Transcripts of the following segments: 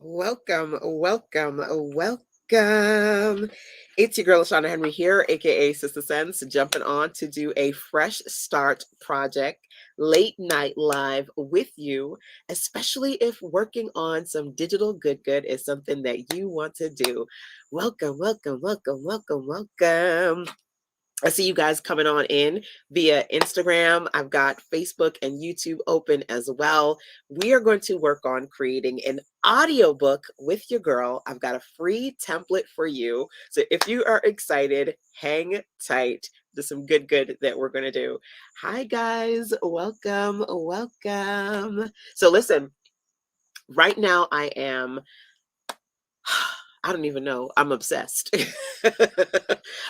Welcome, welcome, welcome. It's your girl, Shauna Henry here, aka Sister Sense, jumping on to do a fresh start project, late night live with you, especially if working on some digital good is something that you want to do. Welcome, welcome, welcome, welcome, welcome. I see you guys coming on in via Instagram. I've got Facebook and YouTube open as well. We are going to work on creating an audiobook with your girl. I've got a free template for you. So if you are excited, hang tight. There's some good that we're going to do. Hi, guys. Welcome, welcome. So listen, right now I am I don't even know. I'm obsessed.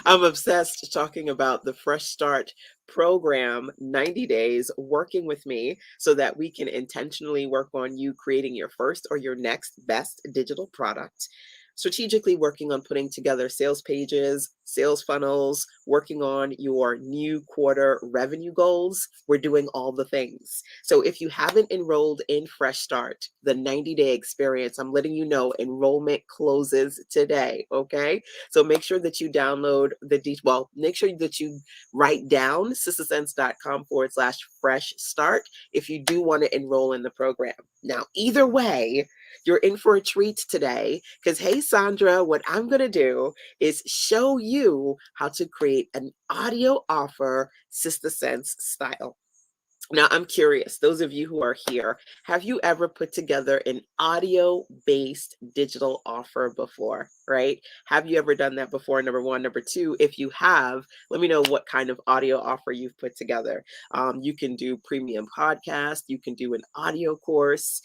I'm obsessed talking about the Fresh Start program, 90 days, working with me so that we can intentionally work on you creating your first or your next best digital product. Strategically working on putting together sales pages, sales funnels, working on your new quarter revenue goals. We're doing all the things. So if you haven't enrolled in Fresh Start, the 90-day experience, I'm letting you know enrollment closes today, okay? So make sure that you download make sure that you write down sistersense.com/fresh start if you do want to enroll in the program. Now, either way, you're in for a treat today because, hey, Sandra, what I'm going to do is show you how to create an audio offer Sister Sense style. Now, I'm curious, those of you who are here, have you ever put together an audio-based digital offer before, right? Have you ever done that before, number one? Number two, if you have, let me know what kind of audio offer you've put together. You can do premium podcast, you can do an audio course.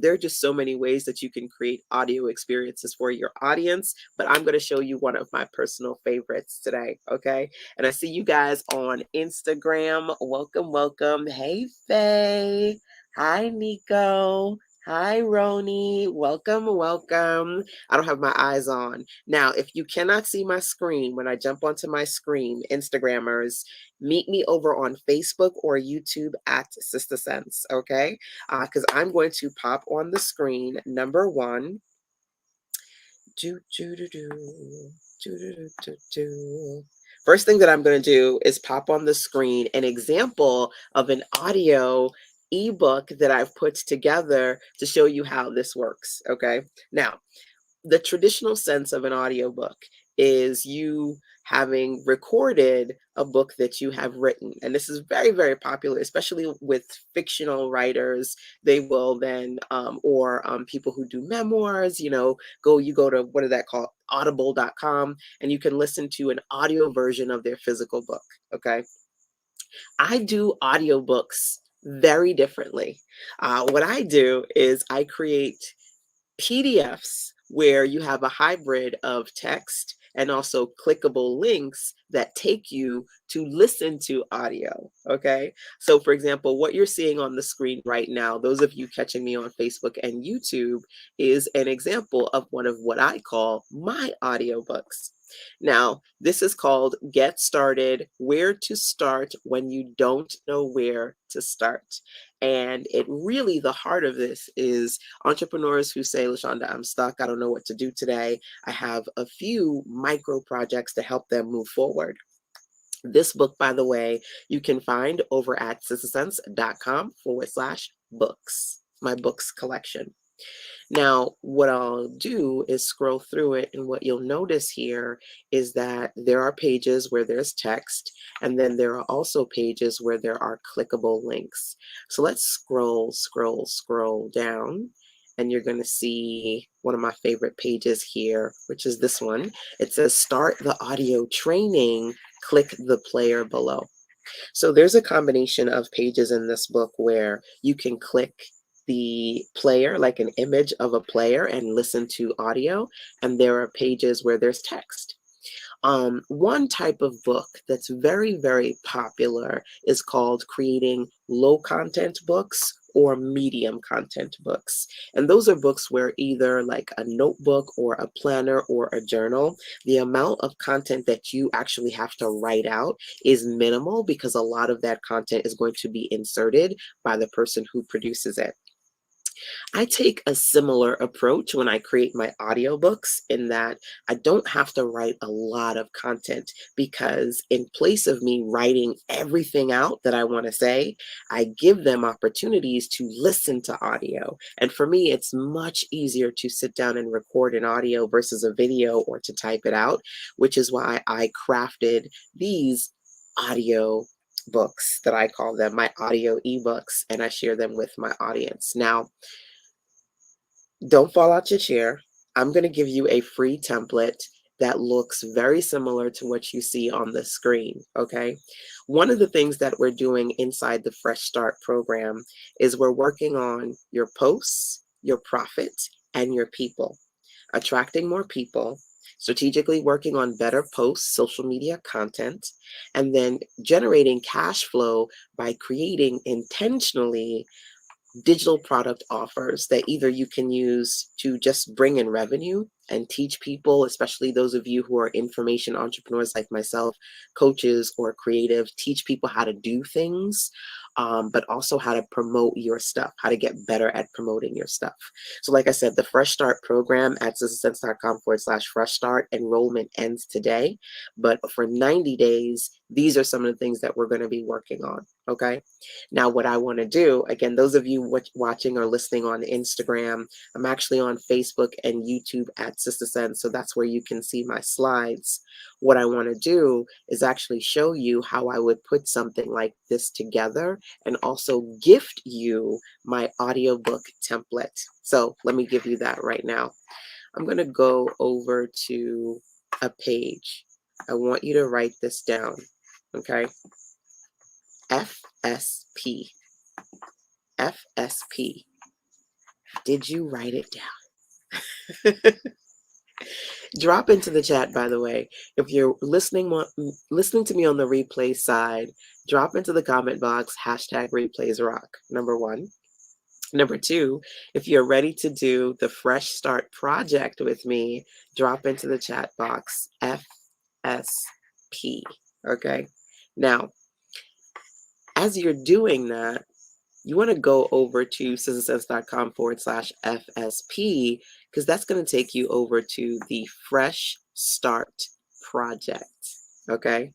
There are just so many ways that you can create audio experiences for your audience, but I'm going to show you one of my personal favorites today, okay? And I see you guys on Instagram. Welcome, welcome. Hey, Faye. Hi, Nico. Hi, Roni. Welcome, welcome. I don't have my eyes on. Now, if you cannot see my screen, when I jump onto my screen, Instagrammers, meet me over on Facebook or YouTube at Sister Sense, okay? Because I'm going to pop on the screen, number one. Do, do, do, do. Do, do, do, do. First thing that I'm going to do is pop on the screen an example of an audio ebook that I've put together to show you how this works. Okay. Now, the traditional sense of an audiobook is you having recorded a book that you have written. And this is very popular, especially with fictional writers. They will then, or people who do memoirs, you go to, what is that called? Audible.com, and you can listen to an audio version of their physical book. Okay. I do audiobooks very differently. What I do is I create PDFs where you have a hybrid of text and also clickable links that take you to listen to audio. Okay. So, for example, what you're seeing on the screen right now, those of you catching me on Facebook and YouTube, is an example of one of what I call my audiobooks. Now, this is called Get Started, Where to Start When You Don't Know Where to Start. And it really, the heart of this is entrepreneurs who say, LaShonda, I'm stuck. I don't know what to do today. I have a few micro projects to help them move forward. This book, by the way, you can find over at sistersense.com/books, my books collection. Now, what I'll do is scroll through it, and what you'll notice here is that there are pages where there's text, and then there are also pages where there are clickable links. So let's scroll down, and you're going to see one of my favorite pages here, which is this one. It says, Start the audio training, click the player below. So there's a combination of pages in this book where you can click the player, like an image of a player, and listen to audio. And there are pages where there's text. One type of book that's very popular is called creating low content books or medium content books. And those are books where either like a notebook or a planner or a journal, the amount of content that you actually have to write out is minimal because a lot of that content is going to be inserted by the person who produces it. I take a similar approach when I create my audiobooks in that I don't have to write a lot of content because in place of me writing everything out that I want to say, I give them opportunities to listen to audio. And for me, it's much easier to sit down and record an audio versus a video or to type it out, which is why I crafted these audio books that I call them my audio ebooks, and I share them with my audience. Now, don't fall out your chair. I'm going to give you a free template that looks very similar to what you see on the screen, okay? One of the things that we're doing inside the Fresh Start program is we're working on your posts, your profit, and your people. Attracting more people, strategically working on better posts, social media content, and then generating cash flow by creating intentionally digital product offers that either you can use to just bring in revenue and teach people, especially those of you who are information entrepreneurs like myself, coaches or creative, teach people how to do things, but also how to promote your stuff, how to get better at promoting your stuff. So like I said, the Fresh Start program at sistasense.com/fresh start enrollment ends today. But for 90 days, these are some of the things that we're going to be working on. Okay. Now, what I want to do, again, those of you watching or listening on Instagram, I'm actually on Facebook and YouTube at Sister Sense, so that's where you can see my slides. What I want to do is actually show you how I would put something like this together and also gift you my audiobook template. So let me give you that right now. I'm going to go over to a page. I want you to write this down, okay? FSP. FSP. Did you write it down? Drop into the chat, by the way. If you're listening to me on the replay side, drop into the comment box, #replaysrock, number one. Number two, if you're ready to do the Fresh Start project with me, drop into the chat box, FSP, okay? Now, as you're doing that, you want to go over to sistasense.com/FSP because that's going to take you over to the Fresh Start project. Okay.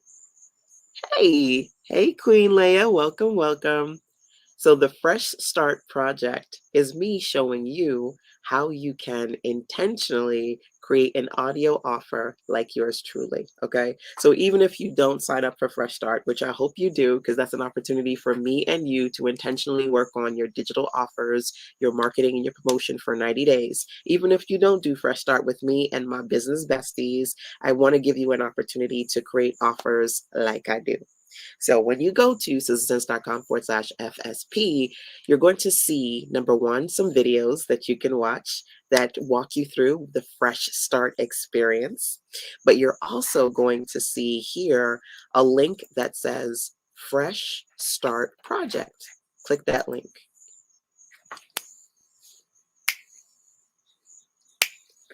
Hey, Queen Leia, welcome, welcome. So the Fresh Start project is me showing you how you can intentionally create an audio offer like yours truly, okay? So even if you don't sign up for Fresh Start, which I hope you do, because that's an opportunity for me and you to intentionally work on your digital offers, your marketing and your promotion for 90 days. Even if you don't do Fresh Start with me and my business besties, I wanna give you an opportunity to create offers like I do. So when you go to sistasense.com/FSP, you're going to see, number one, some videos that you can watch that walk you through the Fresh Start experience. But you're also going to see here a link that says Fresh Start Project. Click that link.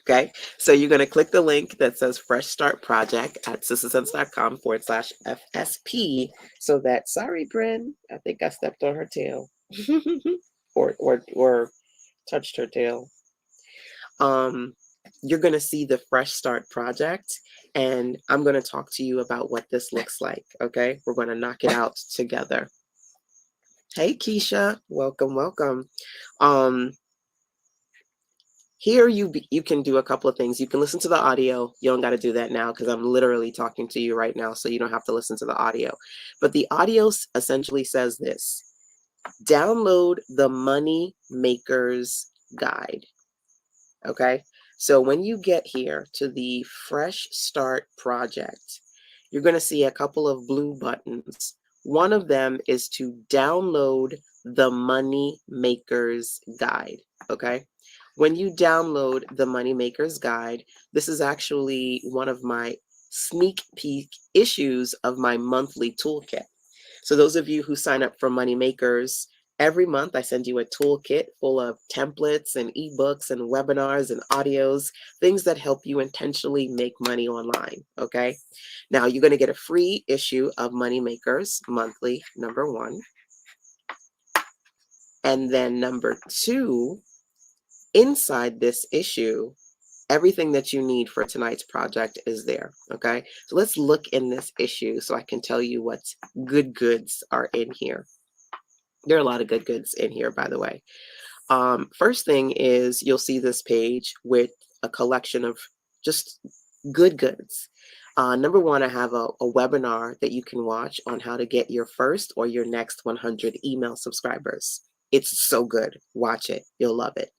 Okay, so you're going to click the link that says Fresh Start Project at sistasense.com/FSP so that, sorry, Bryn, I think I stepped on her tail or touched her tail. You're going to see the Fresh Start Project, and I'm going to talk to you about what this looks like. Okay, we're going to knock it out together. Hey, Keisha, welcome, welcome. Here you can do a couple of things. You can listen to the audio. You don't got to do that now because I'm literally talking to you right now, so you don't have to listen to the audio. But the audio essentially says this: download the Money Maker's Guide. Okay? So when you get here to the Fresh Start project, you're going to see a couple of blue buttons. One of them is to download the Money Maker's Guide. Okay? When you download the Money Maker's Guide, this is actually one of my sneak peek issues of my monthly toolkit. So those of you who sign up for Money Makers, every month I send you a toolkit full of templates and ebooks and webinars and audios, things that help you intentionally make money online, okay? Now you're gonna get a free issue of Money Makers monthly, number one. And then number two, inside this issue, everything that you need for tonight's project is there, okay? So let's look in this issue so I can tell you what good goods are in here. There are a lot of good goods in here, by the way. First thing is you'll see this page with a collection of just good goods. Number one, I have a webinar that you can watch on how to get your first or your next 100 email subscribers. It's so good. Watch it. You'll love it.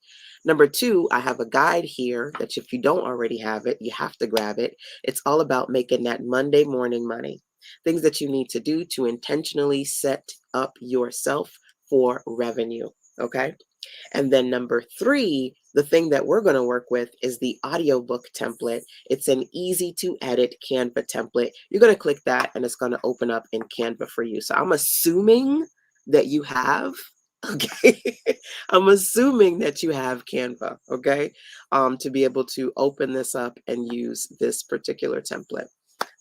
Number two, I have a guide here that if you don't already have it, you have to grab it. It's all about making that Monday morning money. Things that you need to do to intentionally set up yourself for revenue. Okay. And then number three, the thing that we're going to work with is the audiobook template. It's an easy to edit Canva template. You're going to click that and it's going to open up in Canva for you. So I'm assuming that you have, okay, I'm assuming that you have Canva, okay, to be able to open this up and use this particular template.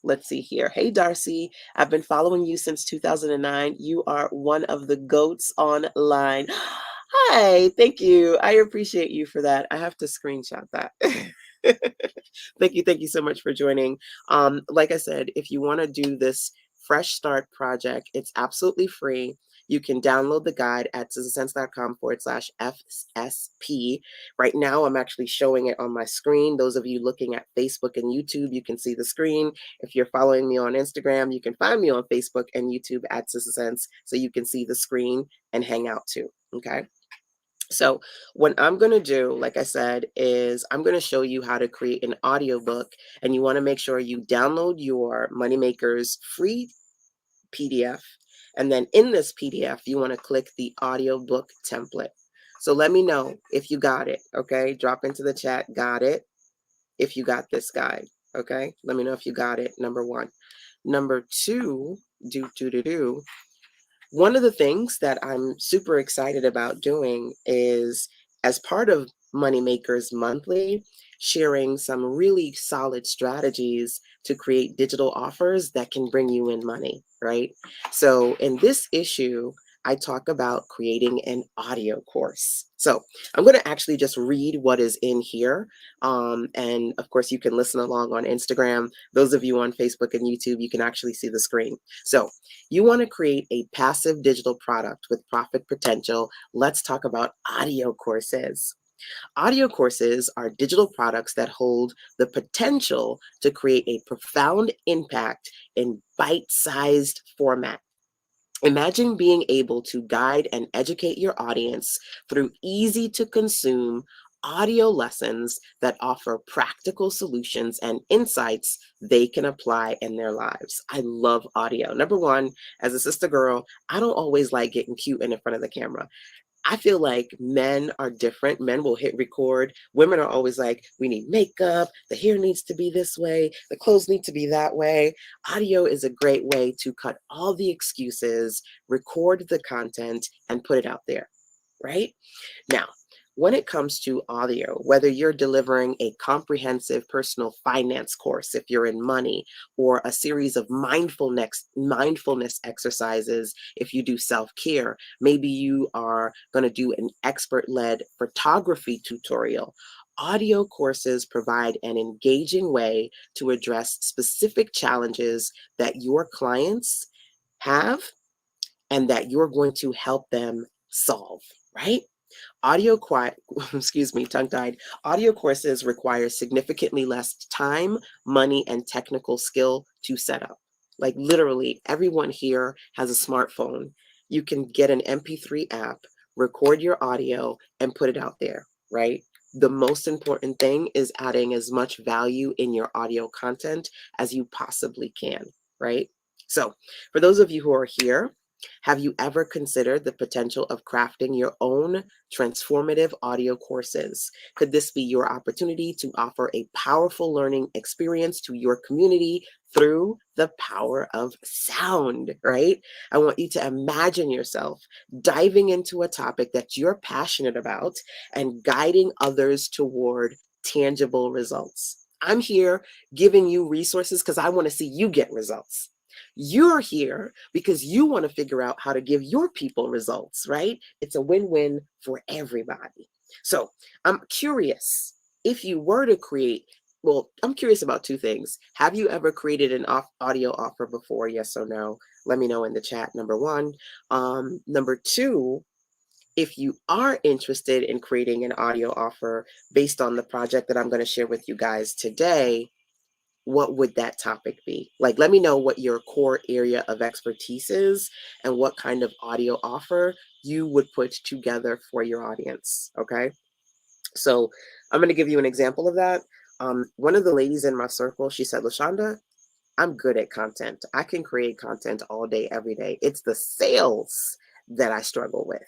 Let's see here. Hey, Darcy, I've been following you since 2009. You are one of the GOATs online. Hi, thank you. I appreciate you for that. I have to screenshot that. Thank you so much for joining. Like I said, if you want to do this fresh start project, it's absolutely free. You can download the guide at sizzlesense.com/FSP. Right now, I'm actually showing it on my screen. Those of you looking at Facebook and YouTube, you can see the screen. If you're following me on Instagram, you can find me on Facebook and YouTube at SizzleSense so you can see the screen and hang out too, okay? So what I'm going to do, like I said, is I'm going to show you how to create an audiobook, and you want to make sure you download your Moneymakers free PDF. And then in this PDF, you want to click the audiobook template. So let me know if you got it, okay? Drop into the chat, got it, if you got this guide, okay? Let me know if you got it, number one. Number two, one of the things that I'm super excited about doing is, as part of Moneymakers Monthly, sharing some really solid strategies to create digital offers that can bring you in money, right? So in this issue, I talk about creating an audio course. So I'm going to actually just read what is in here. And of course, you can listen along on Instagram. Those of you on Facebook and YouTube, you can actually see the screen. So you want to create a passive digital product with profit potential. Let's talk about audio courses. Audio courses are digital products that hold the potential to create a profound impact in bite-sized format. Imagine being able to guide and educate your audience through easy to consume audio lessons that offer practical solutions and insights they can apply in their lives. I love audio. Number one, as a sister girl, I don't always like getting cute in front of the camera. I feel like men are different. Men will hit record. Women are always like, we need makeup. The hair needs to be this way. The clothes need to be that way. Audio is a great way to cut all the excuses, record the content, and put it out there, right? Now, when it comes to audio, whether you're delivering a comprehensive personal finance course, if you're in money, or a series of mindfulness exercises, if you do self-care, maybe you are going to do an expert-led photography tutorial. Audio courses provide an engaging way to address specific challenges that your clients have and that you're going to help them solve, right? Excuse me, tongue-tied. Audio courses require significantly less time, money, and technical skill to set up. Like literally, everyone here has a smartphone. You can get an MP3 app, record your audio, and put it out there, right? The most important thing is adding as much value in your audio content as you possibly can, right? So for those of you who are here, have you ever considered the potential of crafting your own transformative audio courses? Could this be your opportunity to offer a powerful learning experience to your community through the power of sound, right? I want you to imagine yourself diving into a topic that you're passionate about and guiding others toward tangible results. I'm here giving you resources because I want to see you get results. You're here because you want to figure out how to give your people results, right? It's a win-win for everybody. So I'm curious, if you were to create, well, I'm curious about two things. Have you ever created an audio offer before? Yes or no? Let me know in the chat, number one. Number two, if you are interested in creating an audio offer based on the project that I'm going to share with you guys today, what would that topic be? Like, let me know what your core area of expertise is and what kind of audio offer you would put together for your audience. Okay. So I'm going to give you an example of that. One of the ladies in my circle, she said, LaShonda, I'm good at content. I can create content all day, every day. It's the sales that I struggle with.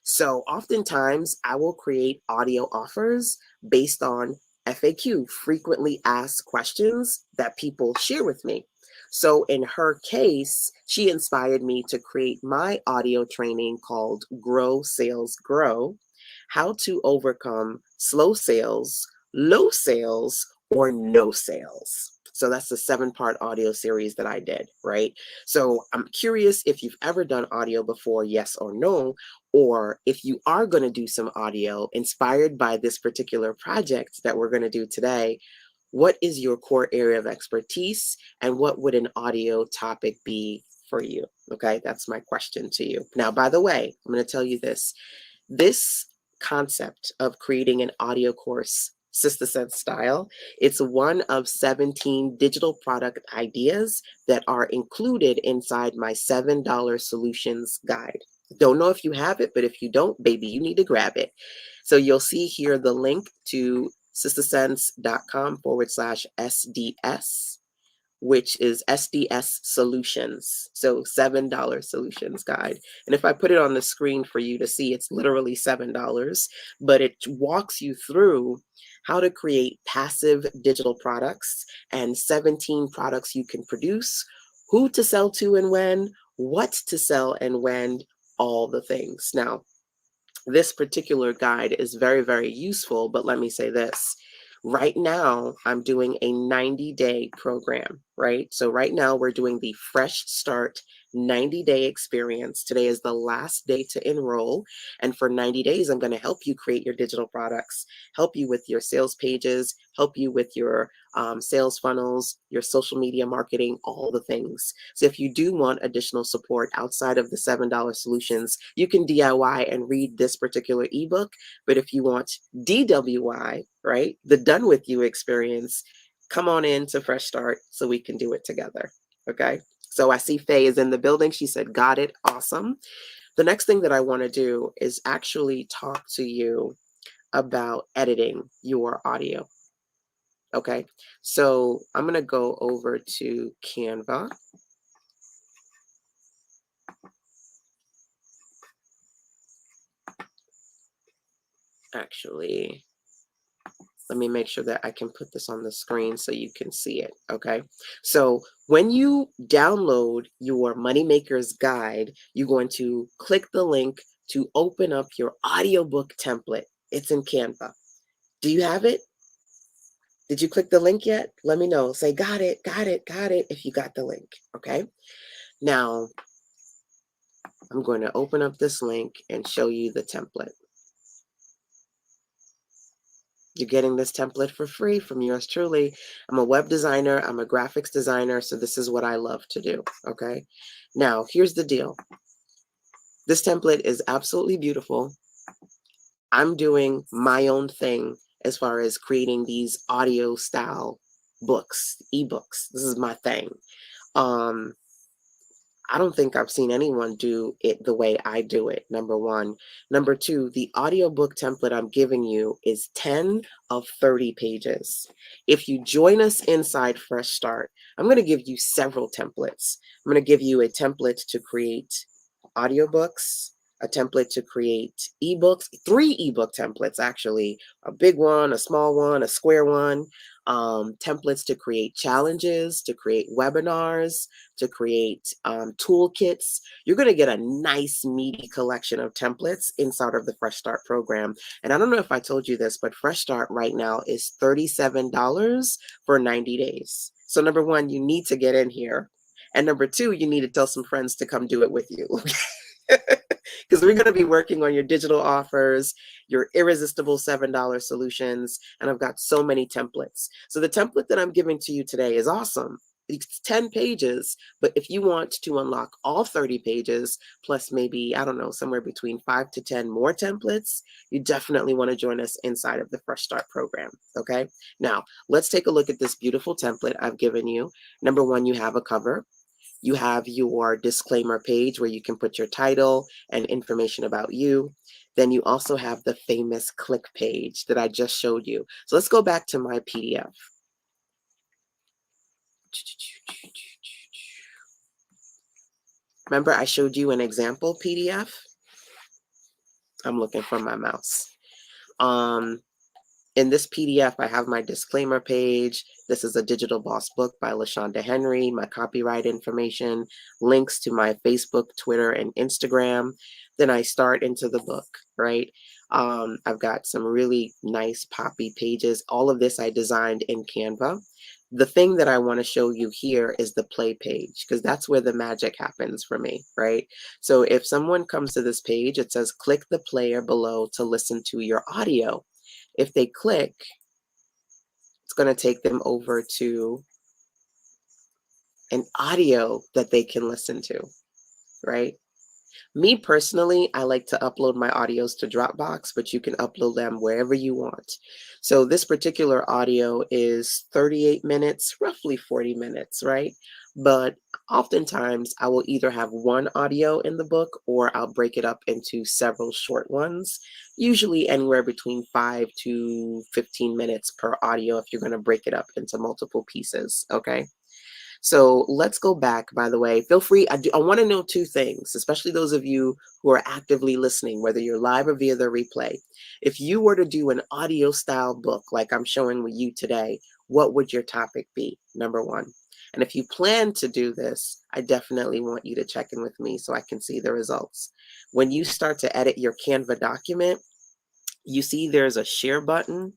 So oftentimes I will create audio offers based on FAQ, frequently asked questions that people share with me. So in her case, she inspired me to create my audio training called Grow Sales Grow, how to overcome slow sales, low sales, or no sales. So that's the 7-part audio series that I did, right? So I'm curious if you've ever done audio before, yes or no, or if you are going to do some audio inspired by this particular project that we're going to do today, what is your core area of expertise and what would an audio topic be for you? Okay, that's my question to you. Now, by the way, I'm going to tell you this. This concept of creating an audio course, Sister Sense style, it's one of 17 digital product ideas that are included inside my $7 solutions guide. Don't know if you have it, but if you don't, baby, you need to grab it. So you'll see here the link to sistersense.com/SDS, which is SDS Solutions. So $7 solutions guide. And if I put it on the screen for you to see, it's literally $7, but it walks you through how to create passive digital products and 17 products you can produce, who to sell to and when, what to sell and when, all the things. Now, this particular guide is very, very useful, but let me say this. Right now, I'm doing a 90-day program, right? So right now we're doing the Fresh Start 90-day experience. Today is the last day to enroll. And for 90 days, I'm going to help you create your digital products, help you with your sales pages, help you with your sales funnels, your social media marketing, all the things. So if you do want additional support outside of the $7 solutions, you can DIY and read this particular ebook. But if you want DWI, right, the done with you experience, come on in to Fresh Start so we can do it together. Okay. So I see Faye is in the building. She said, got it. Awesome. The next thing that I want to do is actually talk to you about editing your audio. Okay, so I'm going to go over to Canva. Actually, let me make sure that I can put this on the screen so you can see it. Okay, so when you download your Moneymaker's Guide, you're going to click the link to open up your audiobook template. It's in Canva. Do you have it? Did you click the link yet? Let me know. Say, got it, got it, got it, if you got the link. Okay, now I'm going to open up this link and show you the template. You're getting this template for free from yours truly. I'm a web designer. I'm a graphics designer. So this is what I love to do. Okay. Now, here's the deal. This template is absolutely beautiful. I'm doing my own thing as far as creating these audio style books, ebooks. This is my thing. I don't think I've seen anyone do it the way I do it, number one. Number two, the audiobook template I'm giving you is 10 of 30 pages. If you join us inside Fresh Start, I'm going to give you several templates. I'm going to give you a template to create audiobooks, a template to create ebooks, 3 ebook templates actually, a big one, a small one, a square one, templates to create challenges, to create webinars, to create toolkits. You're going to get a nice meaty collection of templates inside of the Fresh Start program. And I don't know if I told you this, but Fresh Start right now is $37 for 90 days. So number one, you need to get in here And number two, you need to tell some friends to come do it with you. Because we're going to be working on your digital offers, your irresistible $7 solutions, and I've got so many templates. So the template that I'm giving to you today is awesome. It's 10 pages, but if you want to unlock all 30 pages, plus maybe, I don't know, somewhere between 5 to 10 more templates, you definitely want to join us inside of the Fresh Start program, okay? Now, let's take a look at this beautiful template I've given you. Number one, you have a cover. You have your disclaimer page where you can put your title and information about you. Then you also have the famous click page that I just showed you. So let's go back to my PDF. Remember I showed you an example PDF? I'm looking for my mouse. In this PDF, I have my disclaimer page. This is a Digital Boss book by LaShonda Henry, my copyright information, links to my Facebook, Twitter, and Instagram. Then I start into the book, right? I've got some really nice poppy pages. All of this I designed in Canva. The thing that I want to show you here is the play page, because that's where the magic happens for me, right? So if someone comes to this page, it says, click the player below to listen to your audio. If they click, it's going to take them over to an audio that they can listen to, right? Me personally, I like to upload my audios to Dropbox, but you can upload them wherever you want. So this particular audio is 38 minutes, roughly 40 minutes, right? But oftentimes I will either have one audio in the book or I'll break it up into several short ones, usually anywhere between 5 to 15 minutes per audio if you're going to break it up into multiple pieces, okay? So let's go back, by the way. Feel free. I want to know two things, especially those of you who are actively listening, whether you're live or via the replay. If you were to do an audio style book like I'm showing with you today, what would your topic be? Number one. And if you plan to do this, I definitely want you to check in with me so I can see the results. When you start to edit your Canva document, you see there's a share button.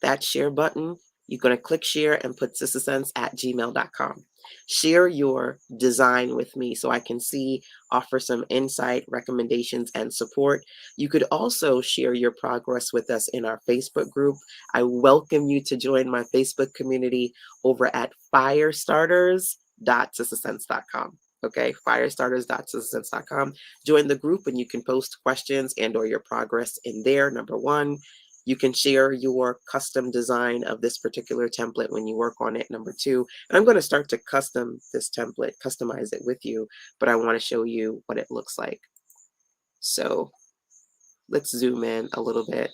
That share button, you're going to click share and put sistasense@gmail.com. Share your design with me so I can see, offer some insight, recommendations, and support. You could also share your progress with us in our Facebook group. I welcome you to join my Facebook community over at firestarters.sistasense.com. Okay, firestarters.sistasense.com. Join the group and you can post questions and or your progress in there. Number one, you can share your custom design of this particular template when you work on it. Number two, and I'm going to start to customize it with you, but I want to show you what it looks like. So let's zoom in a little bit.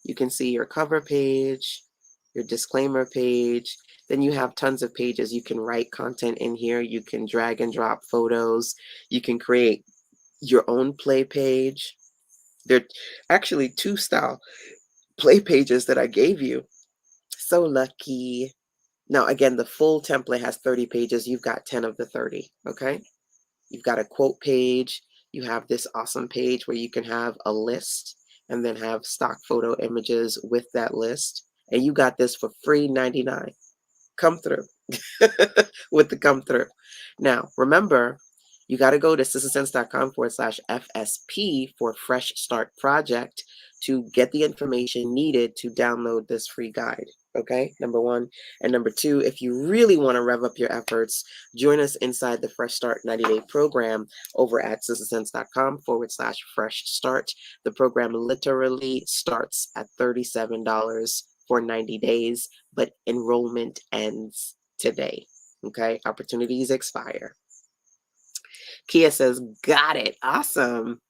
You can see your cover page, your disclaimer page. Then you have tons of pages. You can write content in here. You can drag and drop photos. You can create your own play page. There are actually two style play pages that I gave you. So lucky. Now, again, the full template has 30 pages. You've got 10 of the 30, okay? You've got a quote page. You have this awesome page where you can have a list and then have stock photo images with that list. And you got this for free 99. Come through with the come through. Now, remember, you got to go to sistasense.com/FSP for Fresh Start Project to get the information needed to download this free guide. Okay, number one. And number two, if you really want to rev up your efforts, join us inside the Fresh Start 90-day program over at sistasense.com/fresh start. The program literally starts at $37 for 90 days, but enrollment ends today. Okay, opportunities expire. Kia says, got it. Awesome.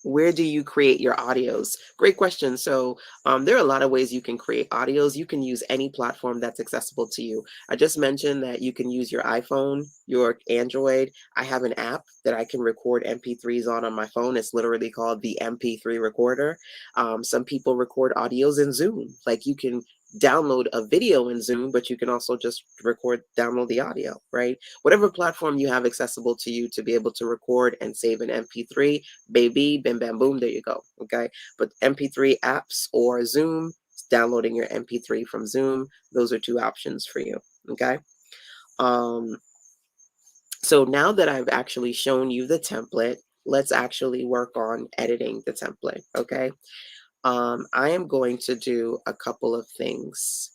Where do you create your audios? Great question. So there are a lot of ways you can create audios. You can use any platform that's accessible to you. I just mentioned that you can use your iPhone, your Android. I have an app that I can record MP3s on my phone. It's literally called the MP3 recorder. Some people record audios in Zoom. Like you can download a video in Zoom, but you can also just download the audio, right? Whatever platform you have accessible to you to be able to record and save an MP3, baby, bim, bam, boom, there you go, okay? But MP3 apps or Zoom, downloading your MP3 from Zoom. Those are two options for you. Okay. Um, so now that I've actually shown you the template, let's actually work on editing the template. Okay. I am going to do a couple of things.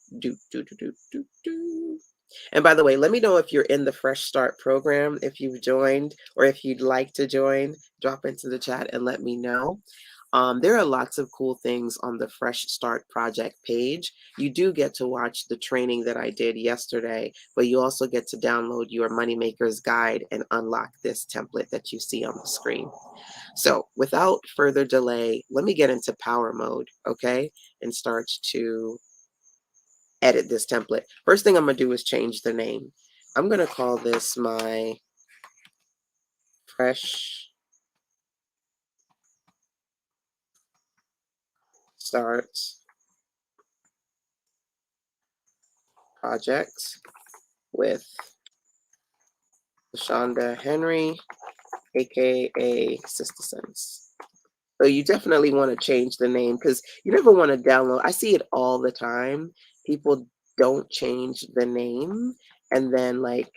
And by the way, let me know if you're in the Fresh Start program, if you've joined, or if you'd like to join, drop into the chat and let me know. There are lots of cool things on the Fresh Start project page. You do get to watch the training that I did yesterday, but you also get to download your Moneymaker's Guide and unlock this template that you see on the screen. So without further delay, let me get into power mode, okay, and start to edit this template. First thing I'm going to do is change the name. I'm going to call this my Fresh Start Project with LaShonda Henry, aka Sister Sense. So you definitely want to change the name because you never want to download. I see it all the time. People don't change the name and then like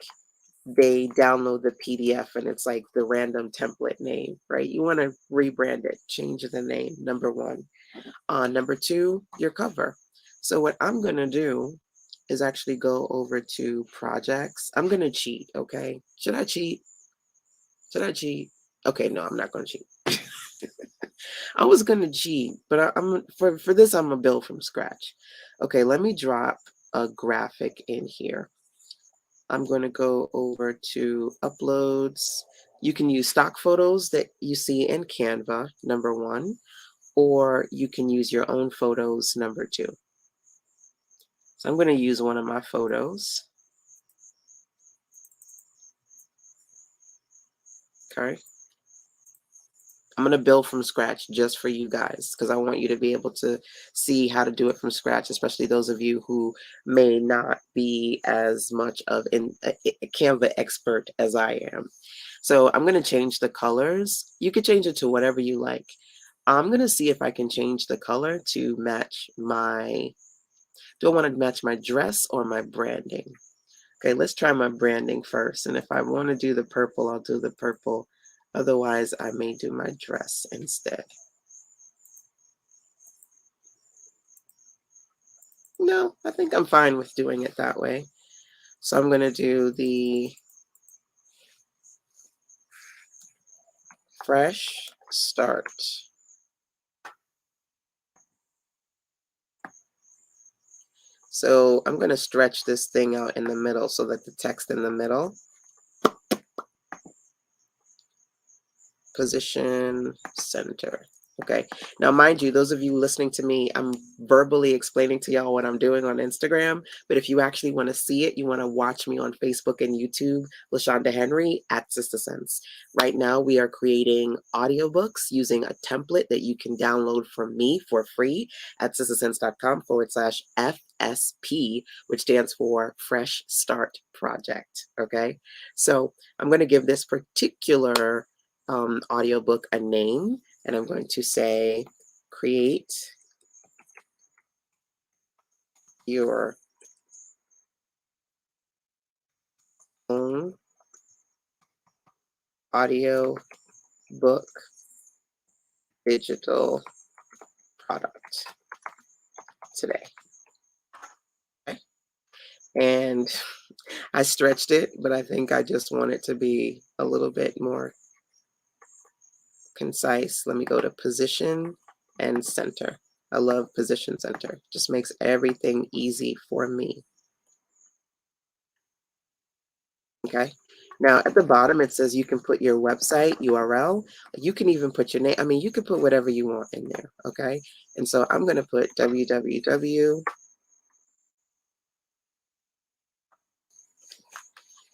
they download the PDF and it's like the random template name, right? You want to rebrand it, change the name, number one. Number two, your cover. So what I'm going to do is actually go over to projects. I'm going to cheat, okay? Should I cheat? Should I cheat? Okay, no, I'm not going to cheat. I was going to cheat, but I'm for this, I'm going to build from scratch. Okay, let me drop a graphic in here. I'm going to go over to uploads. You can use stock photos that you see in Canva, number one, or you can use your own photos, number two. So I'm going to use one of my photos. Okay. I'm going to build from scratch just for you guys because I want you to be able to see how to do it from scratch, especially those of you who may not be as much of a Canva expert as I am. So I'm going to change the colors. You could change it to whatever you like. I'm going to see if I can change the color to match my, do I want to match my dress or my branding? Okay, let's try my branding first. And if I want to do the purple, I'll do the purple. Otherwise, I may do my dress instead. No, I think I'm fine with doing it that way. So I'm going to do the Fresh Start. So I'm going to stretch this thing out in the middle so that the text in the middle. Position center. Okay. Now, mind you, those of you listening to me, I'm verbally explaining to y'all what I'm doing on Instagram. But if you actually want to see it, you want to watch me on Facebook and YouTube, LaShonda Henry at Sister Sense. Right now, we are creating audiobooks using a template that you can download from me for free at sistersense.com/FSP, which stands for Fresh Start Project. Okay. So I'm going to give this particular audiobook a name, and I'm going to say create your own audio book digital product today. Okay. And I stretched it, but I think I just want it to be a little bit more concise. Let me go to position and center. I love position center. Just makes everything easy for me. Okay. Now at the bottom, it says you can put your website URL. You can even put your name. I mean, you can put whatever you want in there. Okay. And so I'm going to put www.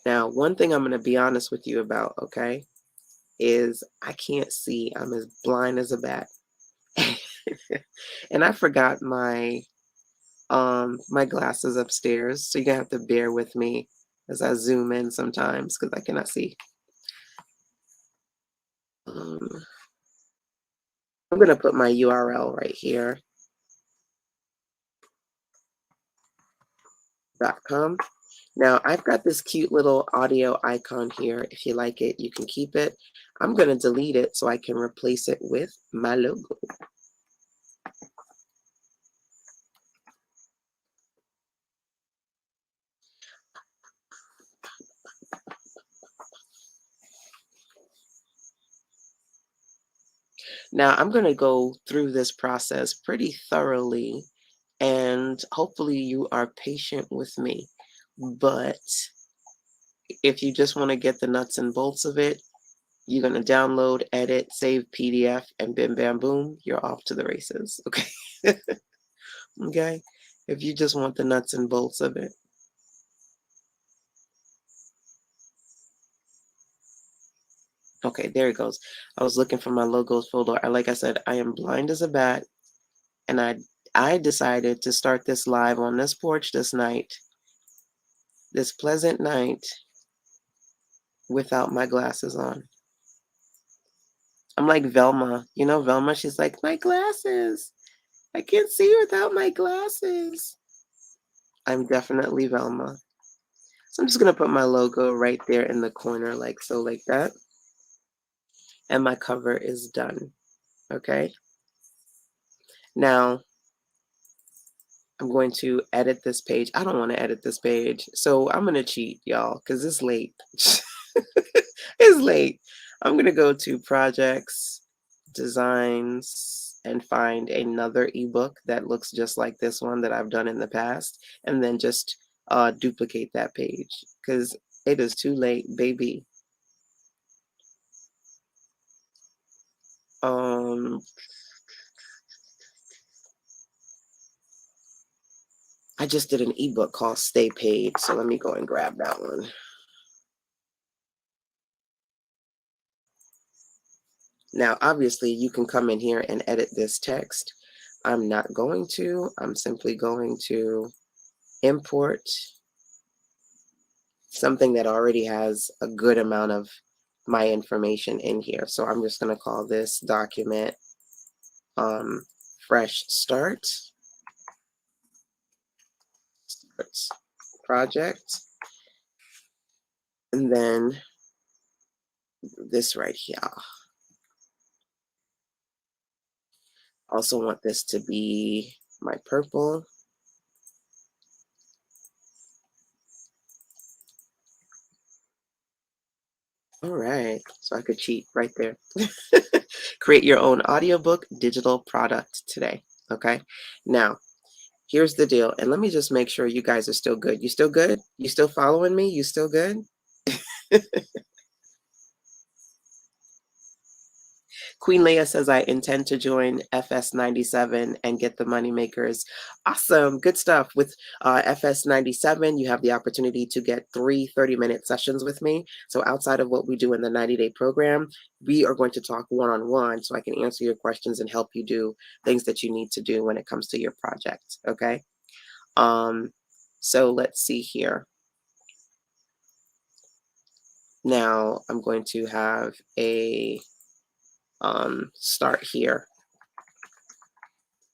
Now, one thing I'm going to be honest with you about, okay, is I can't see. I'm as blind as a bat. And I forgot my glasses upstairs. So you're going to have to bear with me as I zoom in sometimes because I cannot see. I'm going to put my URL right here. audiobook.com. Now, I've got this cute little audio icon here. If you like it, you can keep it. I'm going to delete it so I can replace it with my logo. Now, I'm going to go through this process pretty thoroughly, and hopefully you are patient with me. But if you just want to get the nuts and bolts of it, you're going to download, edit, save PDF, and bim bam boom, you're off to the races. Okay. Okay. If you just want the nuts and bolts of it. Okay, there it goes. I was looking for my logos folder. Like I said, I am blind as a bat, and I decided to start this live on this porch this night, this pleasant night, without my glasses on. I'm like Velma. You know Velma? She's like, my glasses. I can't see without my glasses. I'm definitely Velma. So I'm just going to put my logo right there in the corner like so, like that. And my cover is done. Okay. Now, I'm going to edit this page. I don't want to edit this page. So I'm going to cheat, y'all, because it's late. It's late. I'm going to go to projects, designs, and find another ebook that looks just like this one that I've done in the past, and then just duplicate that page because it is too late, baby. I just did an ebook called Stay Paid, so let me go and grab that one. Now, obviously, you can come in here and edit this text. I'm not going to. I'm simply going to import something that already has a good amount of my information in here. So I'm just going to call this document Fresh Start Project. And then this right here. Also want this to be my purple. All right, so I could cheat right there. Create your own audiobook digital product today. Okay, now here's the deal, and let me just make sure you guys are still good. You still good? You still following me? You still good? Queen Leia says, I intend to join FS97 and get the money makers. Awesome. Good stuff. With FS97, you have the opportunity to get 3 30-minute sessions with me. So outside of what we do in the 90-day program, we are going to talk one-on-one so I can answer your questions and help you do things that you need to do when it comes to your project. Okay. So let's see here. Now I'm going to have a start here.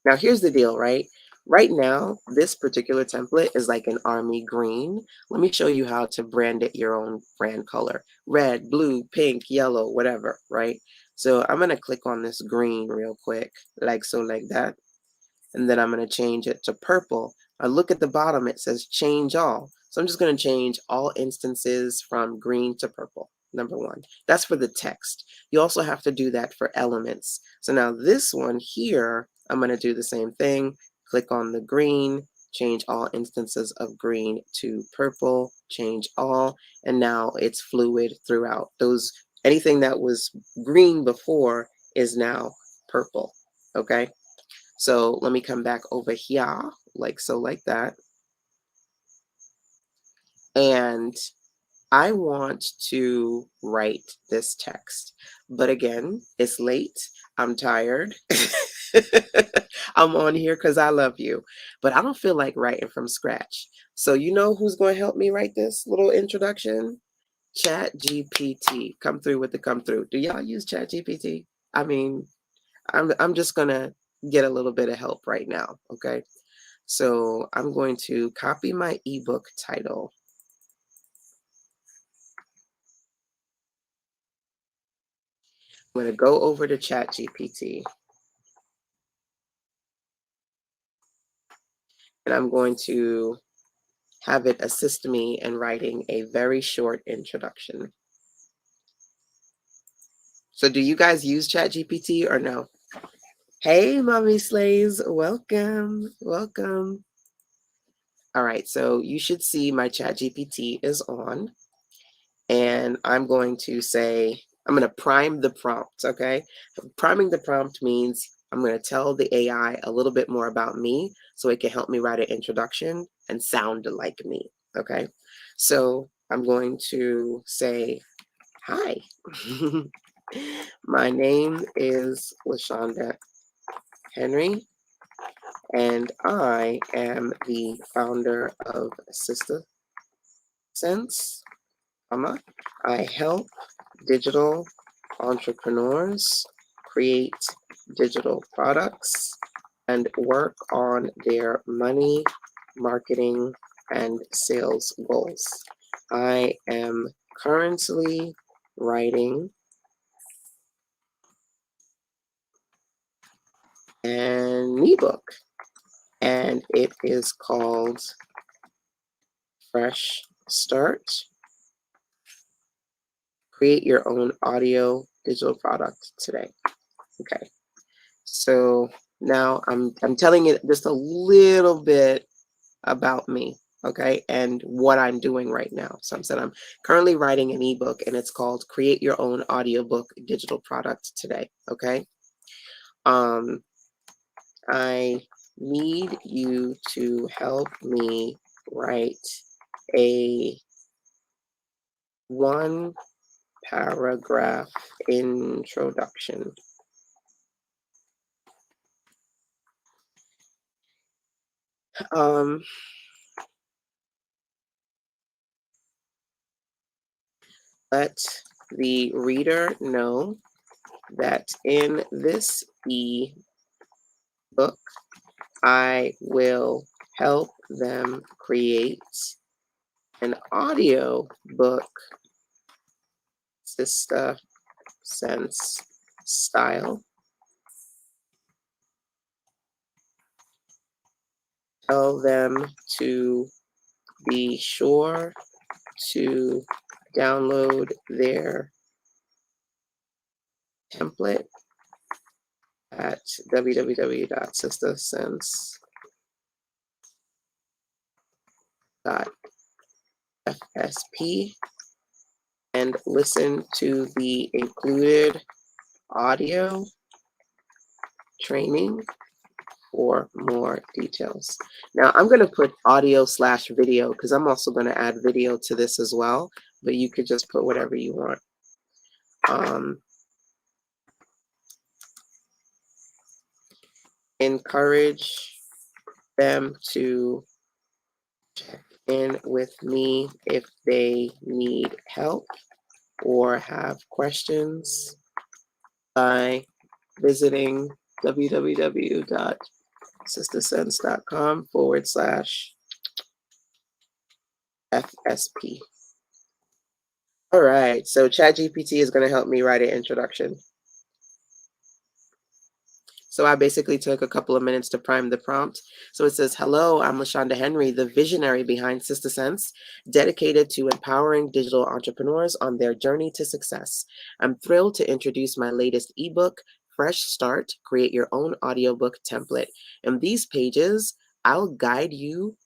Now here's the deal, right? Right now, this particular template is like an army green. Let me show you how to brand it your own brand color. Red, blue, pink, yellow, whatever, right? So I'm gonna click on this green real quick, like so, like that. And then I'm gonna change it to purple. Now look at the bottom, it says change all. So I'm just gonna change all instances from green to purple. Number one, that's for the text. You also have to do that for elements. So now this one here, I'm going to do the same thing. Click on the green, change all instances of green to purple, change all, and now it's fluid throughout. Anything that was green before is now purple. Okay. So let me come back over here, like so, like that. And I want to write this text, but again, it's late. I'm tired. I'm on here because I love you, but I don't feel like writing from scratch. So you know who's going to help me write this little introduction? Chat GPT. Come through with the come through. Do y'all use Chat GPT? I mean, I'm just going to get a little bit of help right now. Okay. So I'm going to copy my ebook title. I'm going to go over to ChatGPT, and I'm going to have it assist me in writing a very short introduction. So do you guys use ChatGPT or no? Hey, Mommy Slays, welcome, welcome. All right, so you should see my ChatGPT is on, and I'm going to say, I'm going to prime the prompt, okay? Priming the prompt means I'm going to tell the AI a little bit more about me so it can help me write an introduction and sound like me, okay? So I'm going to say, hi, my name is LaShonda Henry, and I am the founder of Sister Sense. I help digital entrepreneurs create digital products and work on their money, marketing, and sales goals. I am currently writing an ebook, and it is called Fresh Start. Create your own audio digital product today. Okay. So now I'm telling it just a little bit about me, okay, and what I'm doing right now. So I'm currently writing an ebook, and it's called Create Your Own Audiobook Digital Product Today, okay? I need you to help me write a 1-paragraph introduction. Let the reader know that in this ebook, I will help them create an audio book Sister Sense style. Tell them to be sure to download their template at www.sistersense.fsp and listen to the included audio training for more details. Now I'm going to put audio/video because I'm also going to add video to this as well, but you could just put whatever you want. Encourage them to check in with me if they need help or have questions by visiting www.sistersense.com/FSP. All right, so ChatGPT is going to help me write an introduction. So I basically took a couple of minutes to prime the prompt. So it says, hello, I'm LaShonda Henry, the visionary behind Sister Sense, dedicated to empowering digital entrepreneurs on their journey to success. I'm thrilled to introduce my latest ebook, Fresh Start, Create Your Own Audiobook Template. In these pages, I'll guide you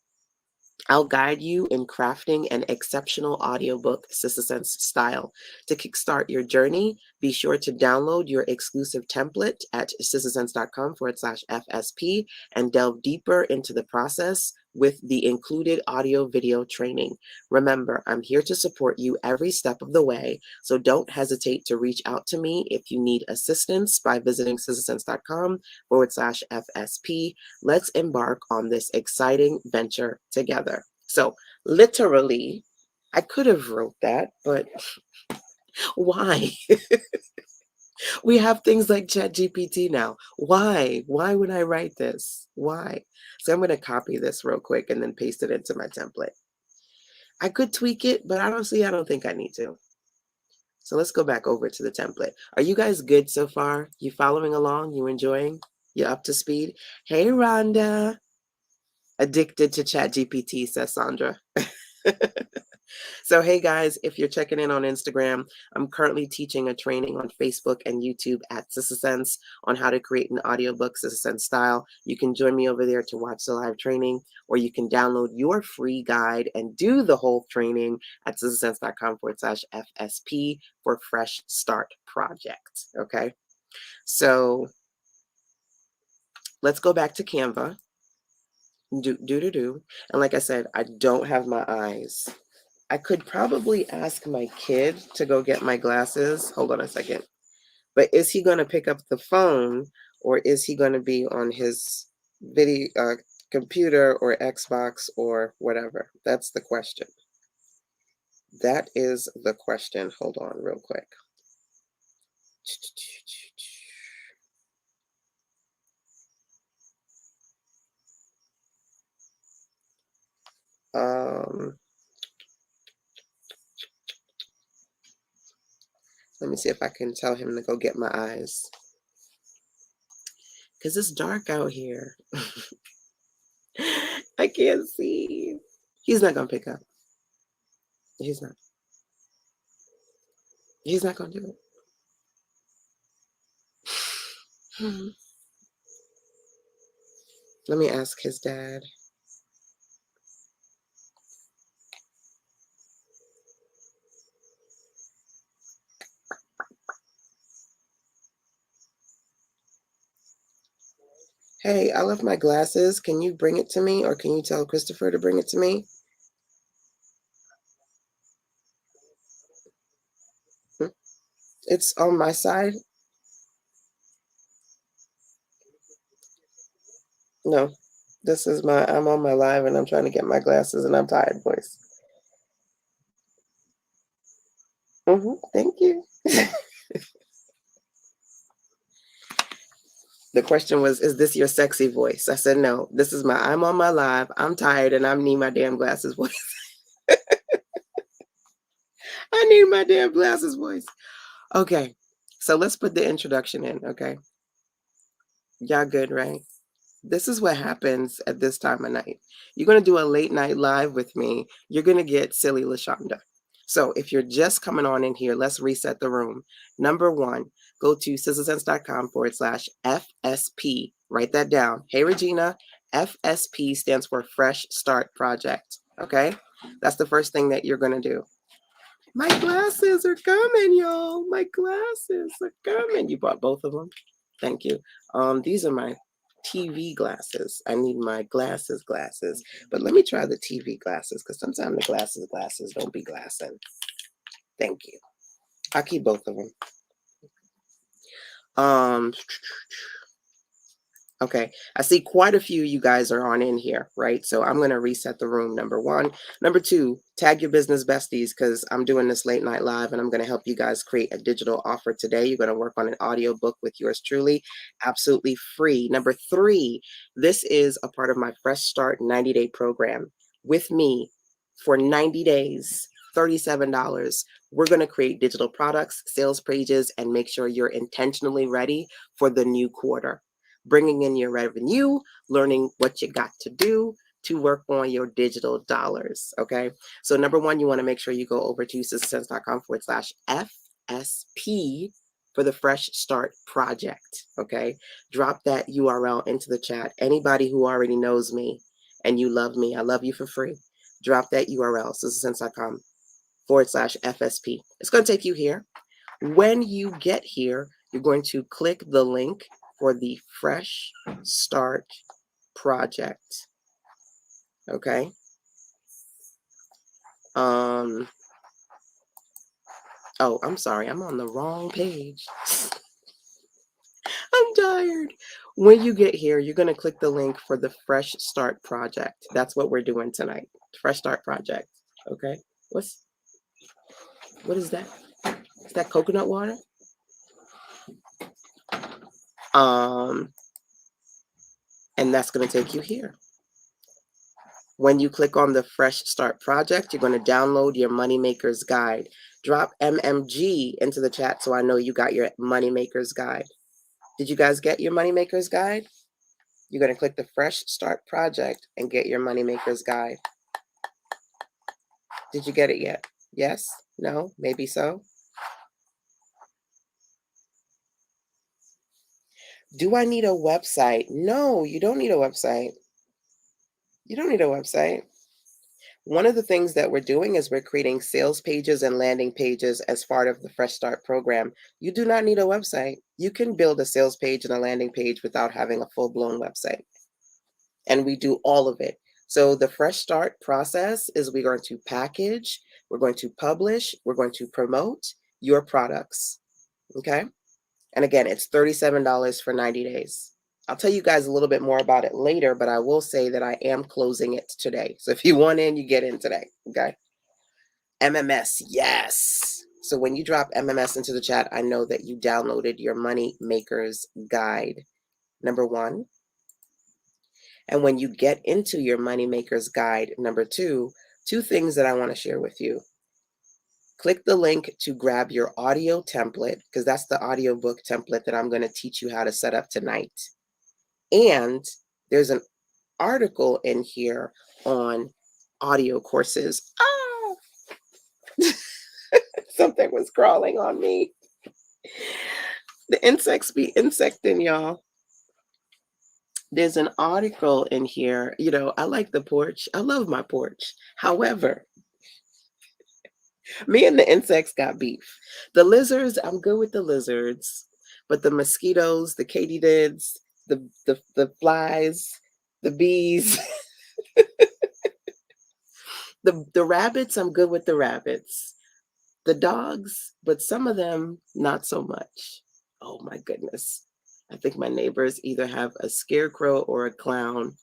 in crafting an exceptional audiobook Sister Sense style. To kickstart your journey, be sure to download your exclusive template at sistersense.com/FSP and delve deeper into the process with the included audio video training. Remember, I'm here to support you every step of the way, so don't hesitate to reach out to me if you need assistance by visiting sistersense.com/FSP. Let's embark on this exciting venture together. So literally, I could have wrote that, but why? We have things like ChatGPT now. Why? Why would I write this? Why? So I'm going to copy this real quick and then paste it into my template. I could tweak it, but honestly, I don't think I need to. So let's go back over to the template. Are you guys good so far? You following along? You enjoying? You up to speed? Hey, Rhonda. Addicted to ChatGPT, says Sandra. So, hey guys, if you're checking in on Instagram, I'm currently teaching a training on Facebook and YouTube at SissaSense on how to create an audiobook SissaSense style. You can join me over there to watch the live training, or you can download your free guide and do the whole training at sissasense.com/FSP for Fresh Start Project. Okay, so let's go back to Canva. And like I said, I don't have my eyes. I could probably ask my kid to go get my glasses. Hold on a second. But is he going to pick up the phone, or is he going to be on his video computer or Xbox or whatever? That's the question. That is the question. Hold on real quick. Let me see if I can tell him to go get my eyes. Because it's dark out here. I can't see. He's not going to pick up. He's not. He's not going to do it. Let me ask his dad. Hey, I left my glasses. Can you bring it to me, or can you tell Christopher to bring it to me? It's on my side. No, this is I'm on my live and I'm trying to get my glasses and I'm tired, boys. Thank you. The question was, is this your sexy voice? I said, no, this is I'm on my live. I'm tired and I need my damn glasses voice. I need my damn glasses voice. Okay, so let's put the introduction in, okay? Y'all good, right? This is what happens at this time of night. You're going to do a late night live with me. You're going to get silly LaShonda. So if you're just coming on in here, let's reset the room. Number one, go to sissasense.com/FSP. Write that down. Hey, Regina, FSP stands for Fresh Start Project. Okay? That's the first thing that you're going to do. My glasses are coming, y'all. My glasses are coming. You bought both of them? Thank you. These are my TV glasses. I need my glasses. But let me try the TV glasses, because sometimes the glasses don't be glassing. Thank you. I'll keep both of them. Okay, I see quite a few you guys are on in here, right? So I'm going to reset the room, number one. Number two, tag your business besties, because I'm doing this late night live and I'm going to help you guys create a digital offer today. You're going to work on an audiobook with yours truly, absolutely free. Number three, this is a part of my Fresh Start 90-day program with me for 90 days, $37. We're going to create digital products, sales pages, and make sure you're intentionally ready for the new quarter. Bringing in your revenue, learning what you got to do to work on your digital dollars. Okay. So number one, you want to make sure you go over to sissasense.com/FSP for the Fresh Start Project. Okay. Drop that URL into the chat. Anybody who already knows me and you love me, I love you for free. Drop that URL, sissasense.com/FSP. It's going to take you here. When you get here, you're going to click the link for the Fresh Start Project. Okay. Oh, I'm sorry. I'm on the wrong page. I'm tired. When you get here, you're going to click the link for the Fresh Start Project. That's what we're doing tonight. Fresh Start Project. Okay. What is that? Is that coconut water? And that's going to take you here. When you click on the Fresh Start project, you're going to download your Moneymaker's Guide. Drop MMG into the chat so I know you got your Moneymaker's Guide. Did you guys get your Moneymaker's Guide? You're going to click the Fresh Start project and get your Moneymaker's Guide. Did you get it yet? Yes? No? Maybe so? Do I need a website? No, you don't need a website. You don't need a website. One of the things that we're doing is we're creating sales pages and landing pages as part of the Fresh Start program. You do not need a website. You can build a sales page and a landing page without having a full-blown website. And we do all of it. So the Fresh Start process is we're going to package, we're going to publish, we're going to promote your products. Okay? And again, it's $37 for 90 days. I'll tell you guys a little bit more about it later, but I will say that I am closing it today. So if you want in, you get in today, okay? MMS, yes. So when you drop MMS into the chat, I know that you downloaded your Money Maker's Guide, number 1. And when you get into your Money Maker's Guide, number 2, 2 things that I want to share with you. Click the link to grab your audio template, because that's the audiobook template that I'm going to teach you how to set up tonight. And there's an article in here on audio courses. Oh, something was crawling on me. The insects be insecting, y'all. There's an article in here. You know, I like the porch. I love my porch. However, me and the insects got beef. The lizards, I'm good with the lizards, but the mosquitoes, the katydids, the flies, the bees, the rabbits, I'm good with the rabbits. The dogs, but some of them, not so much. Oh my goodness. I think my neighbors either have a scarecrow or a clown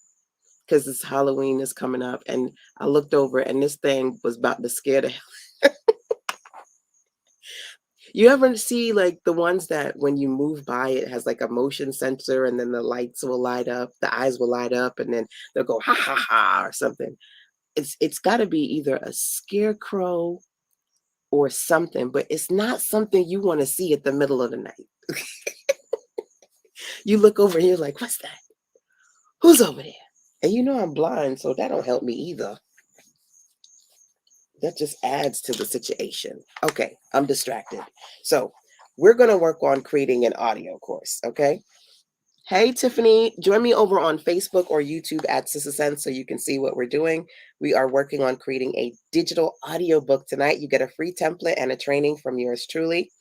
because this Halloween is coming up. And I looked over and this thing was about to scare the hell. You ever see like the ones that when you move by, it has like a motion sensor and then the lights will light up, the eyes will light up, and then they'll go ha ha ha or something. It's got to be either a scarecrow or something, but it's not something you want to see at the middle of the night. You look over here like, what's that? Who's over there? And you know I'm blind, so that don't help me either. That just adds to the situation. Okay, I'm distracted. So we're going to work on creating an audio course, okay? Hey, Tiffany, join me over on Facebook or YouTube at Sister Sense so you can see what we're doing. We are working on creating a digital audiobook tonight. You get a free template and a training from yours truly.